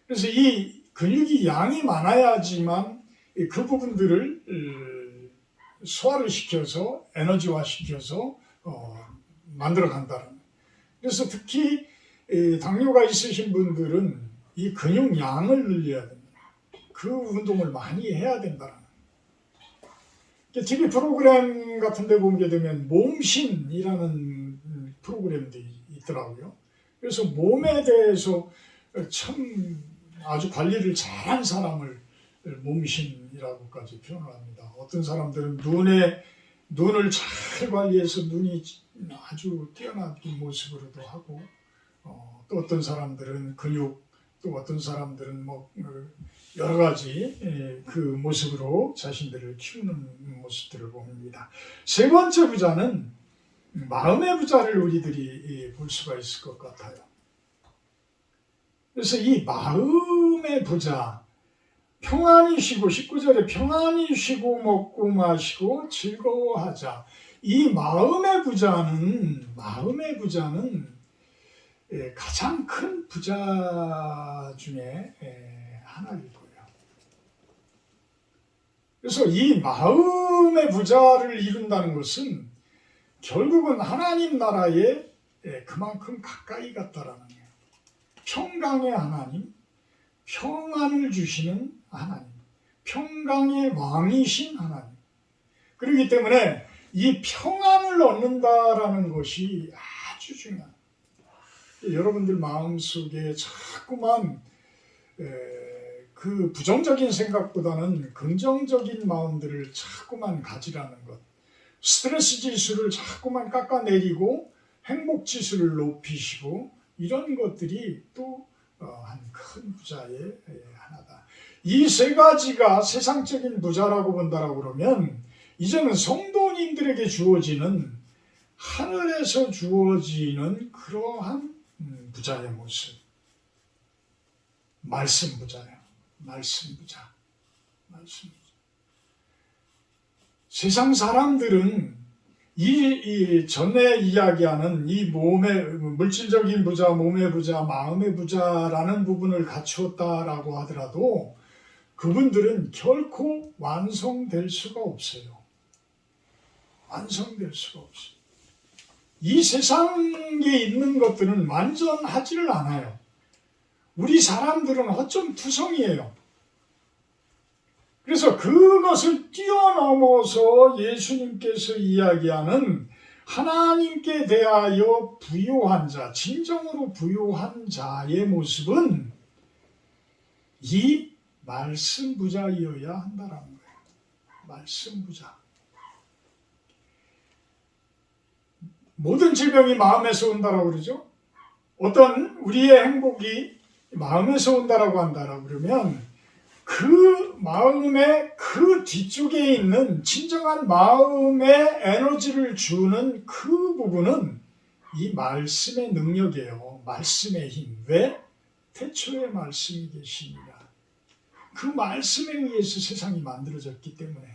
A: 그래서 이 근육이 양이 많아야지만 그 부분들을 소화를 시켜서 에너지화 시켜서 만들어 간다는 거예요. 그래서 특히 당뇨가 있으신 분들은 이 근육 양을 늘려야 됩니다. 그 운동을 많이 해야 된다는 거예요. TV 프로그램 같은 데 보게 되면 몸신이라는 프로그램도 있더라고요. 그래서 몸에 대해서 참 아주 관리를 잘한 사람을 몸신이라고까지 표현을 합니다. 어떤 사람들은 눈을 잘 관리해서 눈이 아주 뛰어난 모습으로도 하고, 또 어떤 사람들은 근육, 또 어떤 사람들은 뭐 여러 가지 그 모습으로 자신들을 키우는 모습들을 봅니다. 세 번째 부자는 마음의 부자를 우리들이 볼 수가 있을 것 같아요. 그래서 이 마음의 부자, 평안히 쉬고 19절에 평안히 쉬고 먹고 마시고 즐거워하자. 이 마음의 부자는 가장 큰 부자 중에 하나일 거예요. 그래서 이 마음의 부자를 이룬다는 것은 결국은 하나님 나라에 그만큼 가까이 갔다라는 거예요. 평강의 하나님, 평안을 주시는 하나님, 평강의 왕이신 하나님. 그렇기 때문에 이 평안을 얻는다라는 것이 아주 중요합니다. 여러분들 마음속에 자꾸만 그 부정적인 생각보다는 긍정적인 마음들을 자꾸만 가지라는 것. 스트레스 지수를 자꾸만 깎아내리고 행복 지수를 높이시고 이런 것들이 또 한 큰 부자의 하나다. 이 세 가지가 세상적인 부자라고 본다라고 그러면 이제는 성도님들에게 주어지는 하늘에서 주어지는 그러한 부자의 모습. 말씀 부자예요. 말씀 부자. 세상 사람들은 이 전에 이야기하는 이 몸의 물질적인 부자, 몸의 부자, 마음의 부자라는 부분을 갖추었다라고 하더라도 그분들은 결코 완성될 수가 없어요. 완성될 수가 없어요. 이 세상에 있는 것들은 완전하지를 않아요. 우리 사람들은 허점투성이에요. 그래서 그것을 뛰어넘어서 예수님께서 이야기하는 하나님께 대하여 부요한 자, 진정으로 부요한 자의 모습은 이 말씀 부자이어야 한다는 거예요. 말씀 부자. 모든 질병이 마음에서 온다라고 그러죠. 어떤 우리의 행복이 마음에서 온다라고 한다라고 그러면 그 마음의 그 뒤쪽에 있는 진정한 마음의 에너지를 주는 그 부분은 이 말씀의 능력이에요. 말씀의 힘. 왜? 태초에 말씀이 계시니라. 그 말씀에 의해서 세상이 만들어졌기 때문에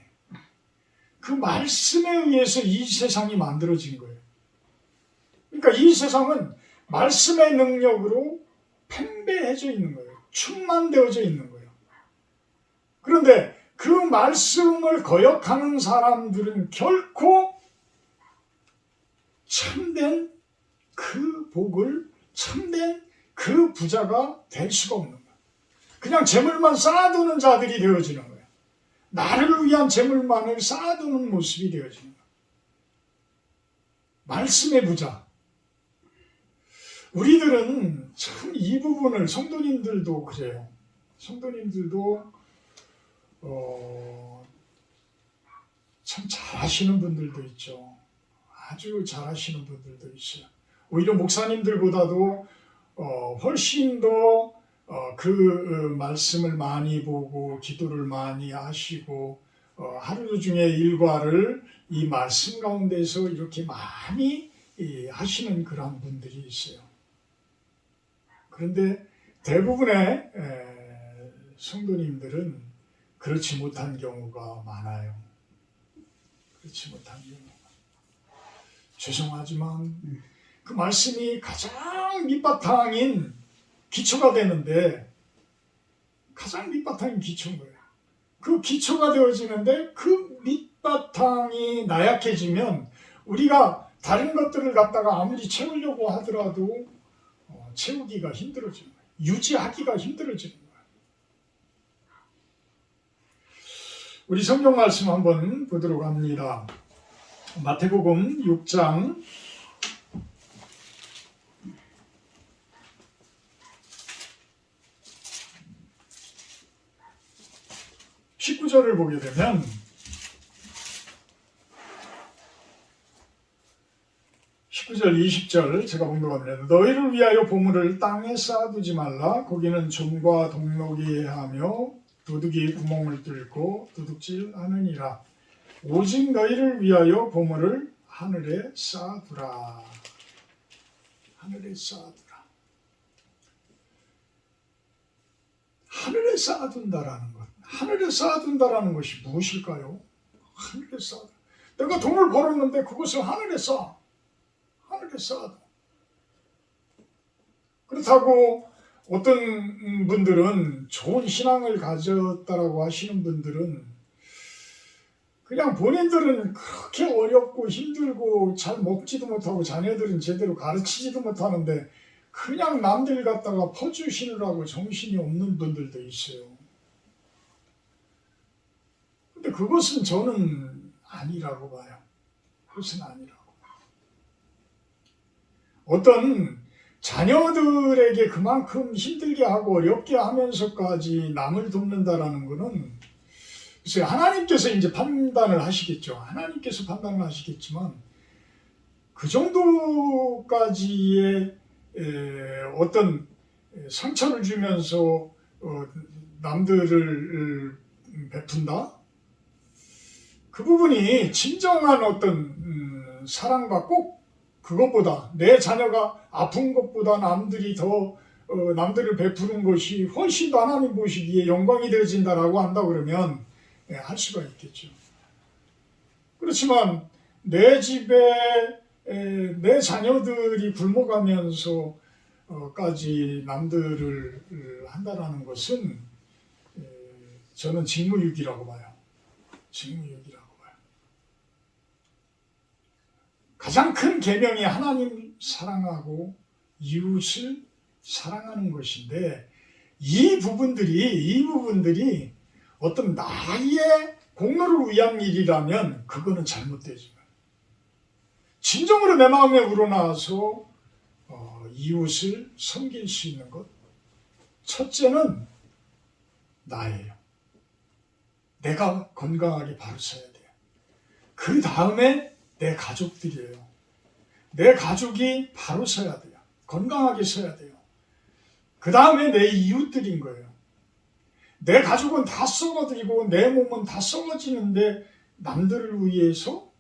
A: 그 말씀에 의해서 이 세상이 만들어진 거예요. 그러니까 이 세상은 말씀의 능력으로 팽배해져 있는 거예요. 충만되어져 있는 거예요. 그런데 그 말씀을 거역하는 사람들은 결코 참된 그 복을, 참된 그 부자가 될 수가 없는 거야. 그냥 재물만 쌓아두는 자들이 되어지는 거야. 나를 위한 재물만을 쌓아두는 모습이 되어지는 거야. 말씀의 부자. 우리들은 참 이 부분을, 성도님들도 그래요. 성도님들도 참 잘하시는 분들도 있죠. 아주 잘하시는 분들도 있어요. 오히려 목사님들보다도 훨씬 더 그 말씀을 많이 보고 기도를 많이 하시고 하루 중에 일과를 이 말씀 가운데서 이렇게 많이 하시는 그런 분들이 있어요. 그런데 대부분의 성도님들은 그렇지 못한 경우가 많아요. 그렇지 못한 경우가. 죄송하지만 그 말씀이 가장 밑바탕인 기초가 되는데, 가장 밑바탕인 기초인 거예요. 그 기초가 되어지는데 그 밑바탕이 나약해지면 우리가 다른 것들을 갖다가 아무리 채우려고 하더라도 채우기가 힘들어지는 거예요. 유지하기가 힘들어지는 거예요. 우리 성경 말씀 한번 보도록 합니다. 마태복음 6장 19절을 보게 되면, (19절) 20절 제가 봉독합니다. 너희를 위하여 보물을 땅에 쌓아두지 말라. 거기는 좀과 동록이 하며 도둑이 구멍을 뚫고 도둑질하느니라. 오직 너희를 위하여 보물을 하늘에 쌓아두라. 하늘에 쌓아두라. 하늘에 쌓아둔다라는 것. 하늘에 쌓아둔다라는 것이 무엇일까요? 하늘에 쌓아둔다. 내가 돈을 벌었는데 그것을 하늘에 쌓아. 하늘에 쌓아둬. 그렇다고 어떤 분들은, 좋은 신앙을 가졌다라고 하시는 분들은 그냥 본인들은 그렇게 어렵고 힘들고 잘 먹지도 못하고 자녀들은 제대로 가르치지도 못하는데 그냥 남들 갖다가 퍼주시느라고 정신이 없는 분들도 있어요. 근데 그것은 저는 아니라고 봐요. 그것은 아니라고. 어떤 자녀들에게 그만큼 힘들게 하고 어렵게 하면서까지 남을 돕는다라는 것은, 글쎄요, 하나님께서 이제 판단을 하시겠죠. 하나님께서 판단을 하시겠지만 그 정도까지의 어떤 상처를 주면서 남들을 베푼다? 그 부분이 진정한 어떤 사랑과 꼭 그것보다, 내 자녀가 아픈 것보다 남들이 더 남들을 베푸는 것이 훨씬 더 하나님 보시기에 영광이 되어진다라고 한다 그러면 할 수가 있겠죠. 그렇지만 내 집에 내 자녀들이 굶어가면서까지 남들을 한다라는 것은 저는 직무유기라고 봐요. 직무유기라고 봐요. 가장 큰 계명이 하나님 사랑하고 이웃을 사랑하는 것인데, 이 부분들이 어떤 나의 공로를 위한 일이라면 그거는 잘못되지. 진정으로 내 마음에 우러나와서 이웃을 섬길 수 있는 것, 첫째는 나예요. 내가 건강하게 바로 서야 돼요. 그 다음에 내 가족들이에요. 내 가족이 바로 서야 돼요. 건강하게 서야 돼요. 그 다음에 내 이웃들인 거예요. 내 가족은 다 썩어들이고 내 몸은 다 썩어지는데 남들을 위해서,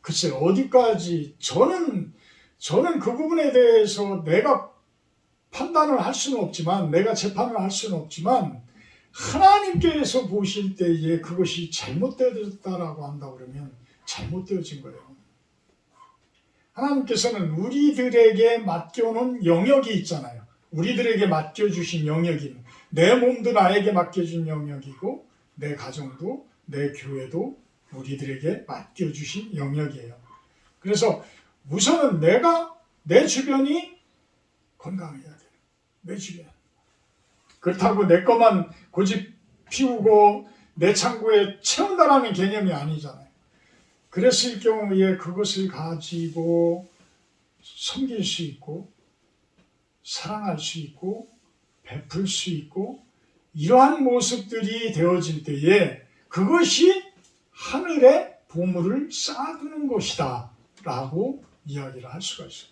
A: 글쎄 어디까지, 저는 그 부분에 대해서 내가 판단을 할 수는 없지만, 내가 재판을 할 수는 없지만, 하나님께서 보실 때에 그것이 잘못되었다라고 한다 그러면 잘못되어진 거예요. 하나님께서는 우리들에게 맡겨놓은 영역이 있잖아요. 우리들에게 맡겨주신 영역이, 내 몸도 나에게 맡겨준 영역이고 내 가정도 내 교회도 우리들에게 맡겨주신 영역이에요. 그래서 우선은 내 주변이 건강해야 돼. 내 주변. 그렇다고 내 것만 고집 피우고 내 창고에 채운다라는 개념이 아니잖아요. 그랬을 경우에 그것을 가지고 섬길 수 있고 사랑할 수 있고 베풀 수 있고 이러한 모습들이 되어질 때에 그것이 하늘에 보물을 쌓아두는 것이다 라고 이야기를 할 수가 있어요.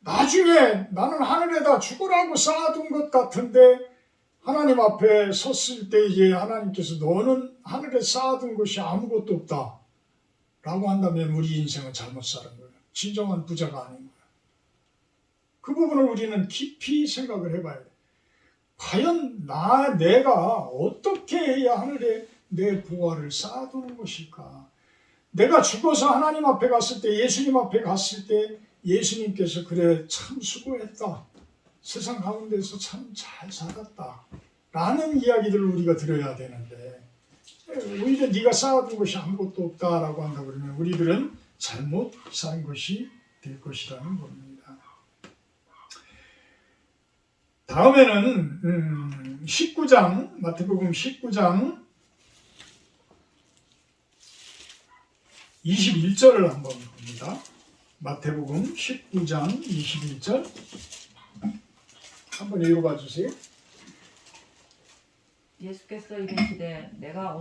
A: 나중에 나는 하늘에다 죽으라고 쌓아둔 것 같은데 하나님 앞에 섰을 때에 하나님께서 너는 하늘에 쌓아둔 것이 아무것도 없다 라고 한다면 우리 인생은 잘못 사는 거예요. 진정한 부자가 아닌 거예요. 그 부분을 우리는 깊이 생각을 해봐야 돼요. 과연 내가 어떻게 해야 하늘에 내 보화를 쌓아두는 것일까? 내가 죽어서 하나님 앞에 갔을 때, 예수님 앞에 갔을 때 예수님께서 그래 참 수고했다. 세상 가운데서 참 잘 살았다. 라는 이야기들을 우리가 들어야 되는데 오히려 네가 쌓아둔 것이 아무것도 없다라고 한다 그러면 우리들은 잘못 산 것이 될 것이라는 겁니다. 다음에는 19장 마태복음 19장 21절을 한번 봅니다. 마태복음 19장 21절 한번 읽어봐 주세요.
C: 예수께서 이르시되 내가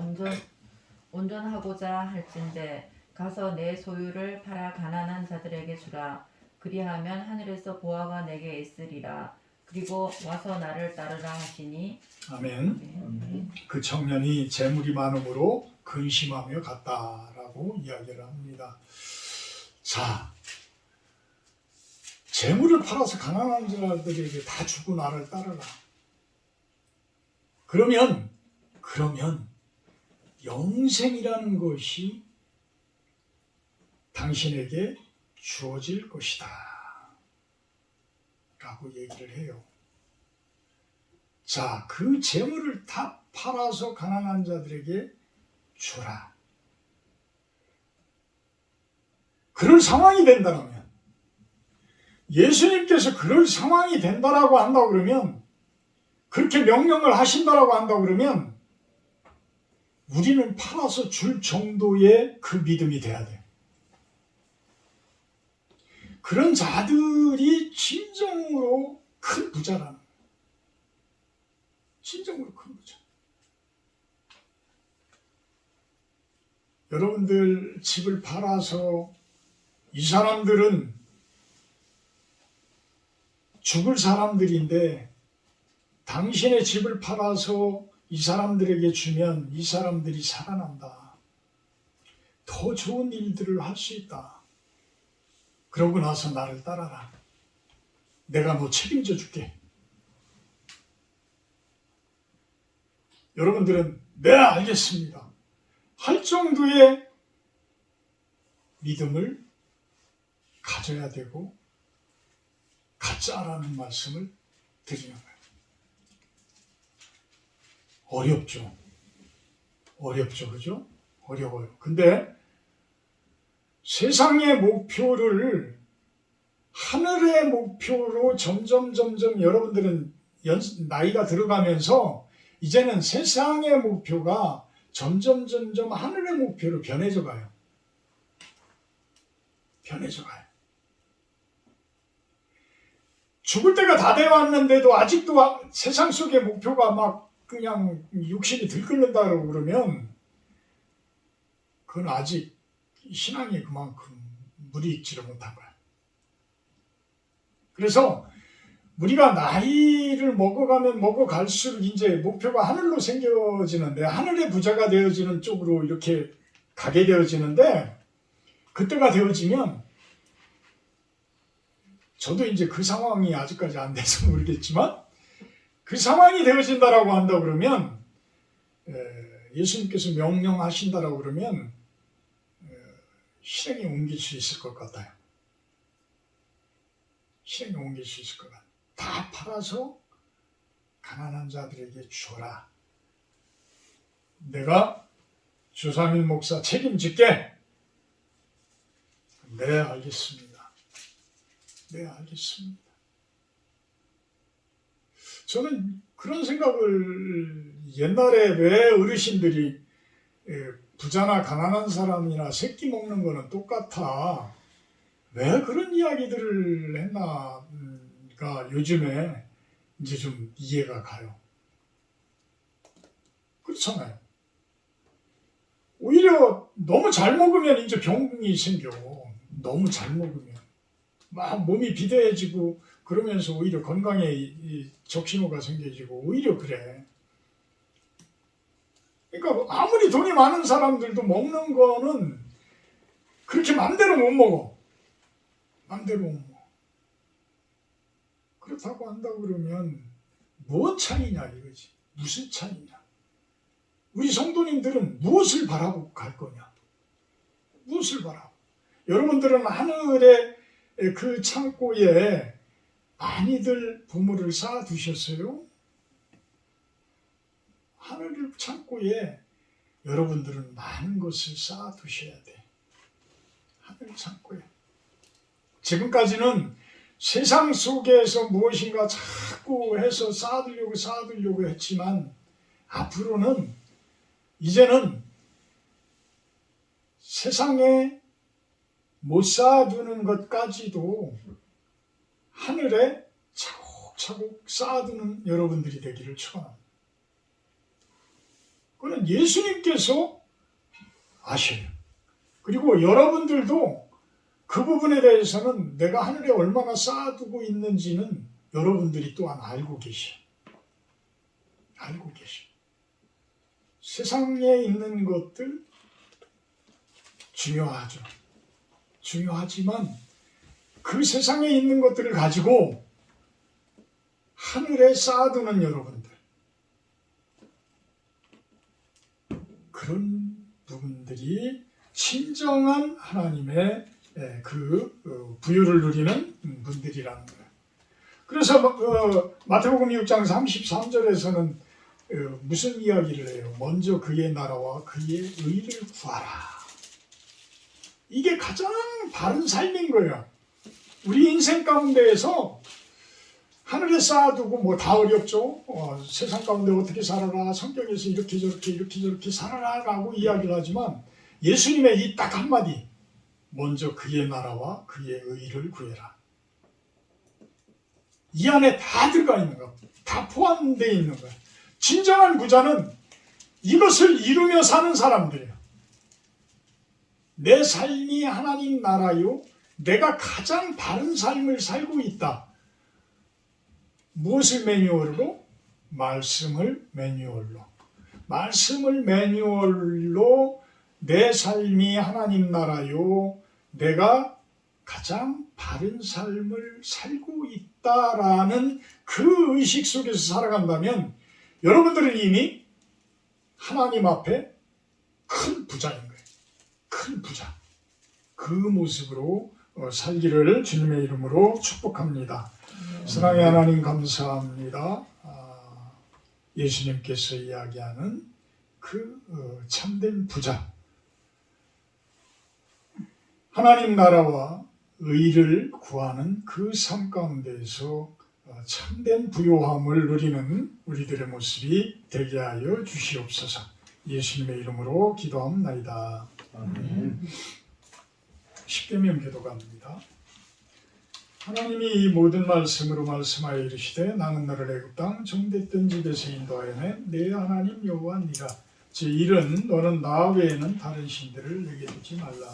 C: 온전하고자 할진대 가서 내 소유를 팔아 가난한 자들에게 주라. 그리하면 하늘에서 보화가 내게 있으리라. 그리고 와서 나를 따르라 하시니
A: 아멘. 그 청년이 재물이 많음으로 근심하며 갔다라고 이야기를 합니다. 자, 재물을 팔아서 가난한 자들에게 다 주고 나를 따르라. 그러면 영생이라는 것이 당신에게 주어질 것이다 라고 얘기를 해요. 자, 그 재물을 다 팔아서 가난한 자들에게 주라. 그럴 상황이 된다면 예수님께서 그럴 상황이 된다라고 한다고 그러면 그렇게 명령을 하신다라고 한다고 그러면 우리는 팔아서 줄 정도의 그 믿음이 돼야 돼요. 그런 자들이 진정으로 큰 부자라는 거예요. 진정으로 큰 부자. 여러분들 집을 팔아서 이 사람들은 죽을 사람들인데 당신의 집을 팔아서 이 사람들에게 주면 이 사람들이 살아난다. 더 좋은 일들을 할 수 있다. 그러고 나서 나를 따라라. 내가 너 책임져 줄게. 여러분들은 네, 알겠습니다. 할 정도의 믿음을 가져야 되고 갖자라는 말씀을 드리는 거예요. 어렵죠, 그죠? 어려워요. 근데 세상의 목표를 하늘의 목표로 점점 여러분들은 나이가 들어가면서 이제는 세상의 목표가 점점 하늘의 목표로 변해져 가요. 죽을 때가 다 되어 왔는데도 아직도 세상 속의 목표가 막 그냥 육신이 들끓는다고 그러면 그건 아직 신앙이 그만큼 물이 익지를 못한 거야. 그래서 우리가 나이를 먹어가면 먹어갈수록 이제 목표가 하늘로 생겨지는데 하늘의 부자가 되어지는 쪽으로 이렇게 가게 되어지는데 그때가 되어지면 저도 이제 그 상황이 아직까지 안 돼서 모르겠지만 그 상황이 되어진다라고 한다 그러면 예수님께서 명령하신다라고 그러면 실행에 옮길 수 있을 것 같아요. 실행에 옮길 수 있을 것 같아요. 다 팔아서 가난한 자들에게 주어라. 내가 주상일 목사 책임질게. 네, 알겠습니다. 저는 그런 생각을 옛날에 왜 어르신들이 부자나 가난한 사람이나 새끼 먹는 거는 똑같아. 왜 그런 이야기들을 했나가 요즘에 이제 좀 이해가 가요. 그렇잖아요. 오히려 너무 잘 먹으면 이제 병이 생겨. 너무 잘 먹으면. 막 몸이 비대해지고 그러면서 오히려 건강에 이 적신호가 생겨지고 오히려 그래. 그러니까 아무리 돈이 많은 사람들도 먹는 거는 그렇게 맘대로 못 먹어. 맘대로 못 먹어. 그렇다고 한다고 그러면 뭔 차이냐 이거지. 무슨 차이냐. 우리 성도님들은 무엇을 바라고 갈 거냐. 무엇을 바라고. 여러분들은 하늘의 그 창고에 많이들 보물을 쌓아두셨어요? 하늘 창고에 여러분들은 많은 것을 쌓아두셔야 돼. 하늘 창고에. 지금까지는 세상 속에서 무엇인가 자꾸 해서 쌓아두려고 했지만 앞으로는 이제는 세상에 못 쌓아두는 것까지도 하늘에 차곡차곡 쌓아두는 여러분들이 되기를 축원합니다. 그건 예수님께서 아셔요. 그리고 여러분들도 그 부분에 대해서는 내가 하늘에 얼마나 쌓아두고 있는지는 여러분들이 또한 알고 계셔. 알고 계셔. 세상에 있는 것들 중요하죠. 중요하지만 그 세상에 있는 것들을 가지고 하늘에 쌓아두는 여러분들, 그런 부분들이 진정한 하나님의 그 부유를 누리는 분들이라는 거예요. 그래서 마태복음 6장 33절에서는 무슨 이야기를 해요? 먼저 그의 나라와 그의 의를 구하라. 이게 가장 바른 삶인 거예요. 우리 인생 가운데에서 하늘에 쌓아두고 뭐 다 어렵죠. 세상 가운데 어떻게 살아라. 성경에서 이렇게 저렇게 살아라 라고 이야기를 하지만 예수님의 이 딱 한마디, 먼저 그의 나라와 그의 의를 구해라. 이 안에 다 들어가 있는 거, 다 포함되어 있는 거예요. 진정한 부자는 이것을 이루며 사는 사람들이에요. 내 삶이 하나님 나라요. 내가 가장 바른 삶을 살고 있다. 무엇을 매뉴얼로? 말씀을 매뉴얼로. 말씀을 매뉴얼로 내 삶이 하나님 나라요. 내가 가장 바른 삶을 살고 있다라는 그 의식 속에서 살아간다면 여러분들은 이미 하나님 앞에 큰 부자인 거예요. 큰 부자. 그 모습으로 살기를 주님의 이름으로 축복합니다. 사랑의 하나님 감사합니다. 예수님께서 이야기하는 그 참된 부자. 하나님 나라와 의를 구하는 그 삶 가운데에서 참된 부요함을 누리는 우리들의 모습이 되게 하여 주시옵소서. 예수님의 이름으로 기도합나이다. 아멘. 십계명 기도가 합니다. 하나님이 이 모든 말씀으로 말씀하여 이르시되 나는 너를 애굽 땅 종됐던 집에서 인도하여내 내 하나님 여호와 니라. 제1은 너는 나 외에는 다른 신들을 내게 두지 말라.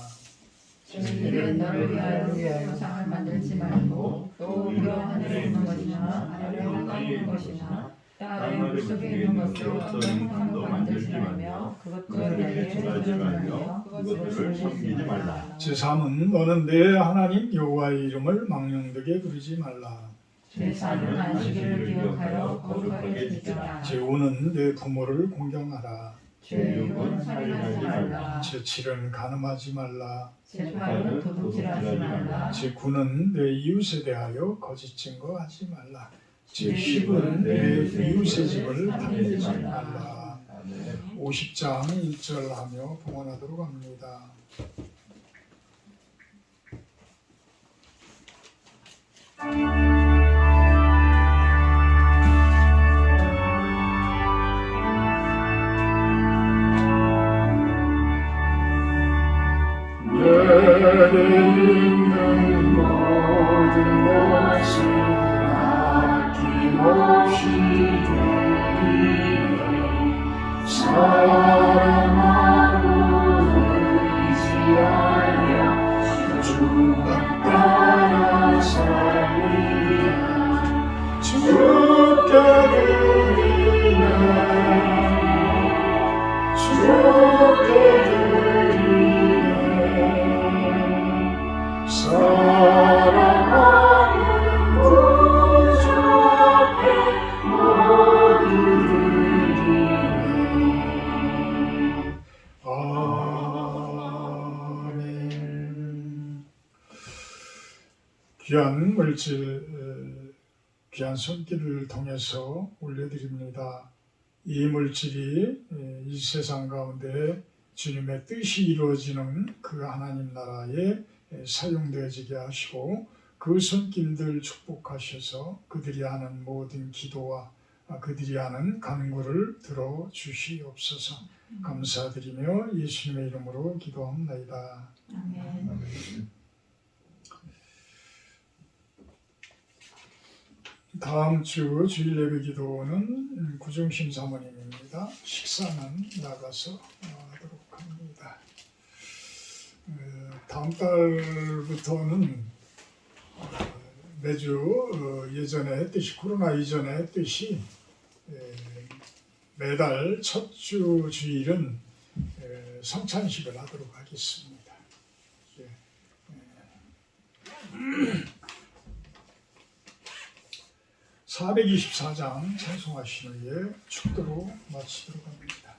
C: 제1은 너를 위하여 우상을 만들지 말고 또 오히려 하늘에 있는 것이나 아래에 있는 것이나 땅 물속에 있는 것을 어떤 형상도 만들지 말며 그것들을 내게 주지 말며 그것을 섬기지 말라.
A: 제3은 너는 내 하나님 여호와의 이름을 망령되게 부르지 말라.
C: 제4는 안식일을 기억하여 거룩하게 지켜라.
A: 제5는 내 부모를 공경하라.
C: 제6은 살인하지 말라.
A: 제7은 간음하지 말라.
C: 제8은 도둑질하지 말라.
A: 제9는 내 이웃에 대하여 거짓 증거하지 말라. 제10은 내 이웃의 집을 탐내지 말라. 50장 1절 하며 봉헌하도록 합니다.
B: 사랑하고 의지하여 주만 따라 살리라
A: 주께 드리네 주께 드리네 사랑하는 구주 앞에 모두 드리네 아멘. 귀한 물질 귀한 손길을 통해서 올려드립니다. 이 물질이 이 세상 가운데 주님의 뜻이 이루어지는 그 하나님 나라에 사용되어지게 하시고 그 손길들 축복하셔서 그들이 하는 모든 기도와 그들이 하는 간구를 들어주시옵소서. 감사드리며 예수님의 이름으로 기도합나이다.
C: 아멘.
A: 다음 주 주일 예배 기도는 구정신 사모님입니다. 식사는 나가서 하도록 합니다. 다음 달부터는 매주 예전에 했듯이 코로나 이전에 했듯이 매달 첫 주 주일은 성찬식을 하도록 하겠습니다. 424장 찬송하시는 후에 축도로 마치도록 합니다.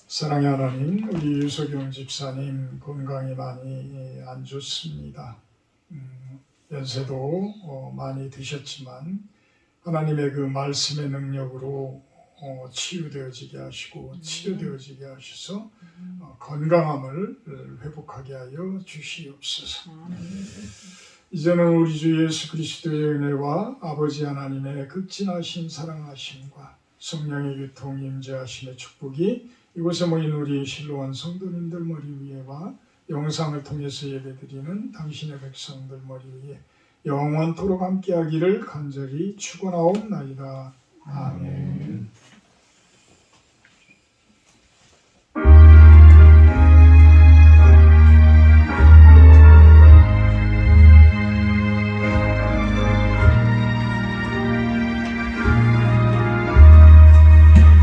A: 사랑의 하나님, 우리 유석영 집사님 건강이 많이 안 좋습니다. 연세도 많이 드셨지만 하나님의 그 말씀의 능력으로 치유되어지게 하시고 치료되어지게 하셔서 건강함을 회복하게 하여 주시옵소서. 이제는 우리 주 예수 그리스도의 은혜와 아버지 하나님의 극진하신 사랑하심과 성령의 교통 임재하심의 축복이 이곳에 모인 우리 실로원 성도님들 머리 위에와 영상을 통해서 예배드리는 당신의 백성들 머리 위에 영원토록 함께하기를 간절히 축원하옵나이다. 아멘.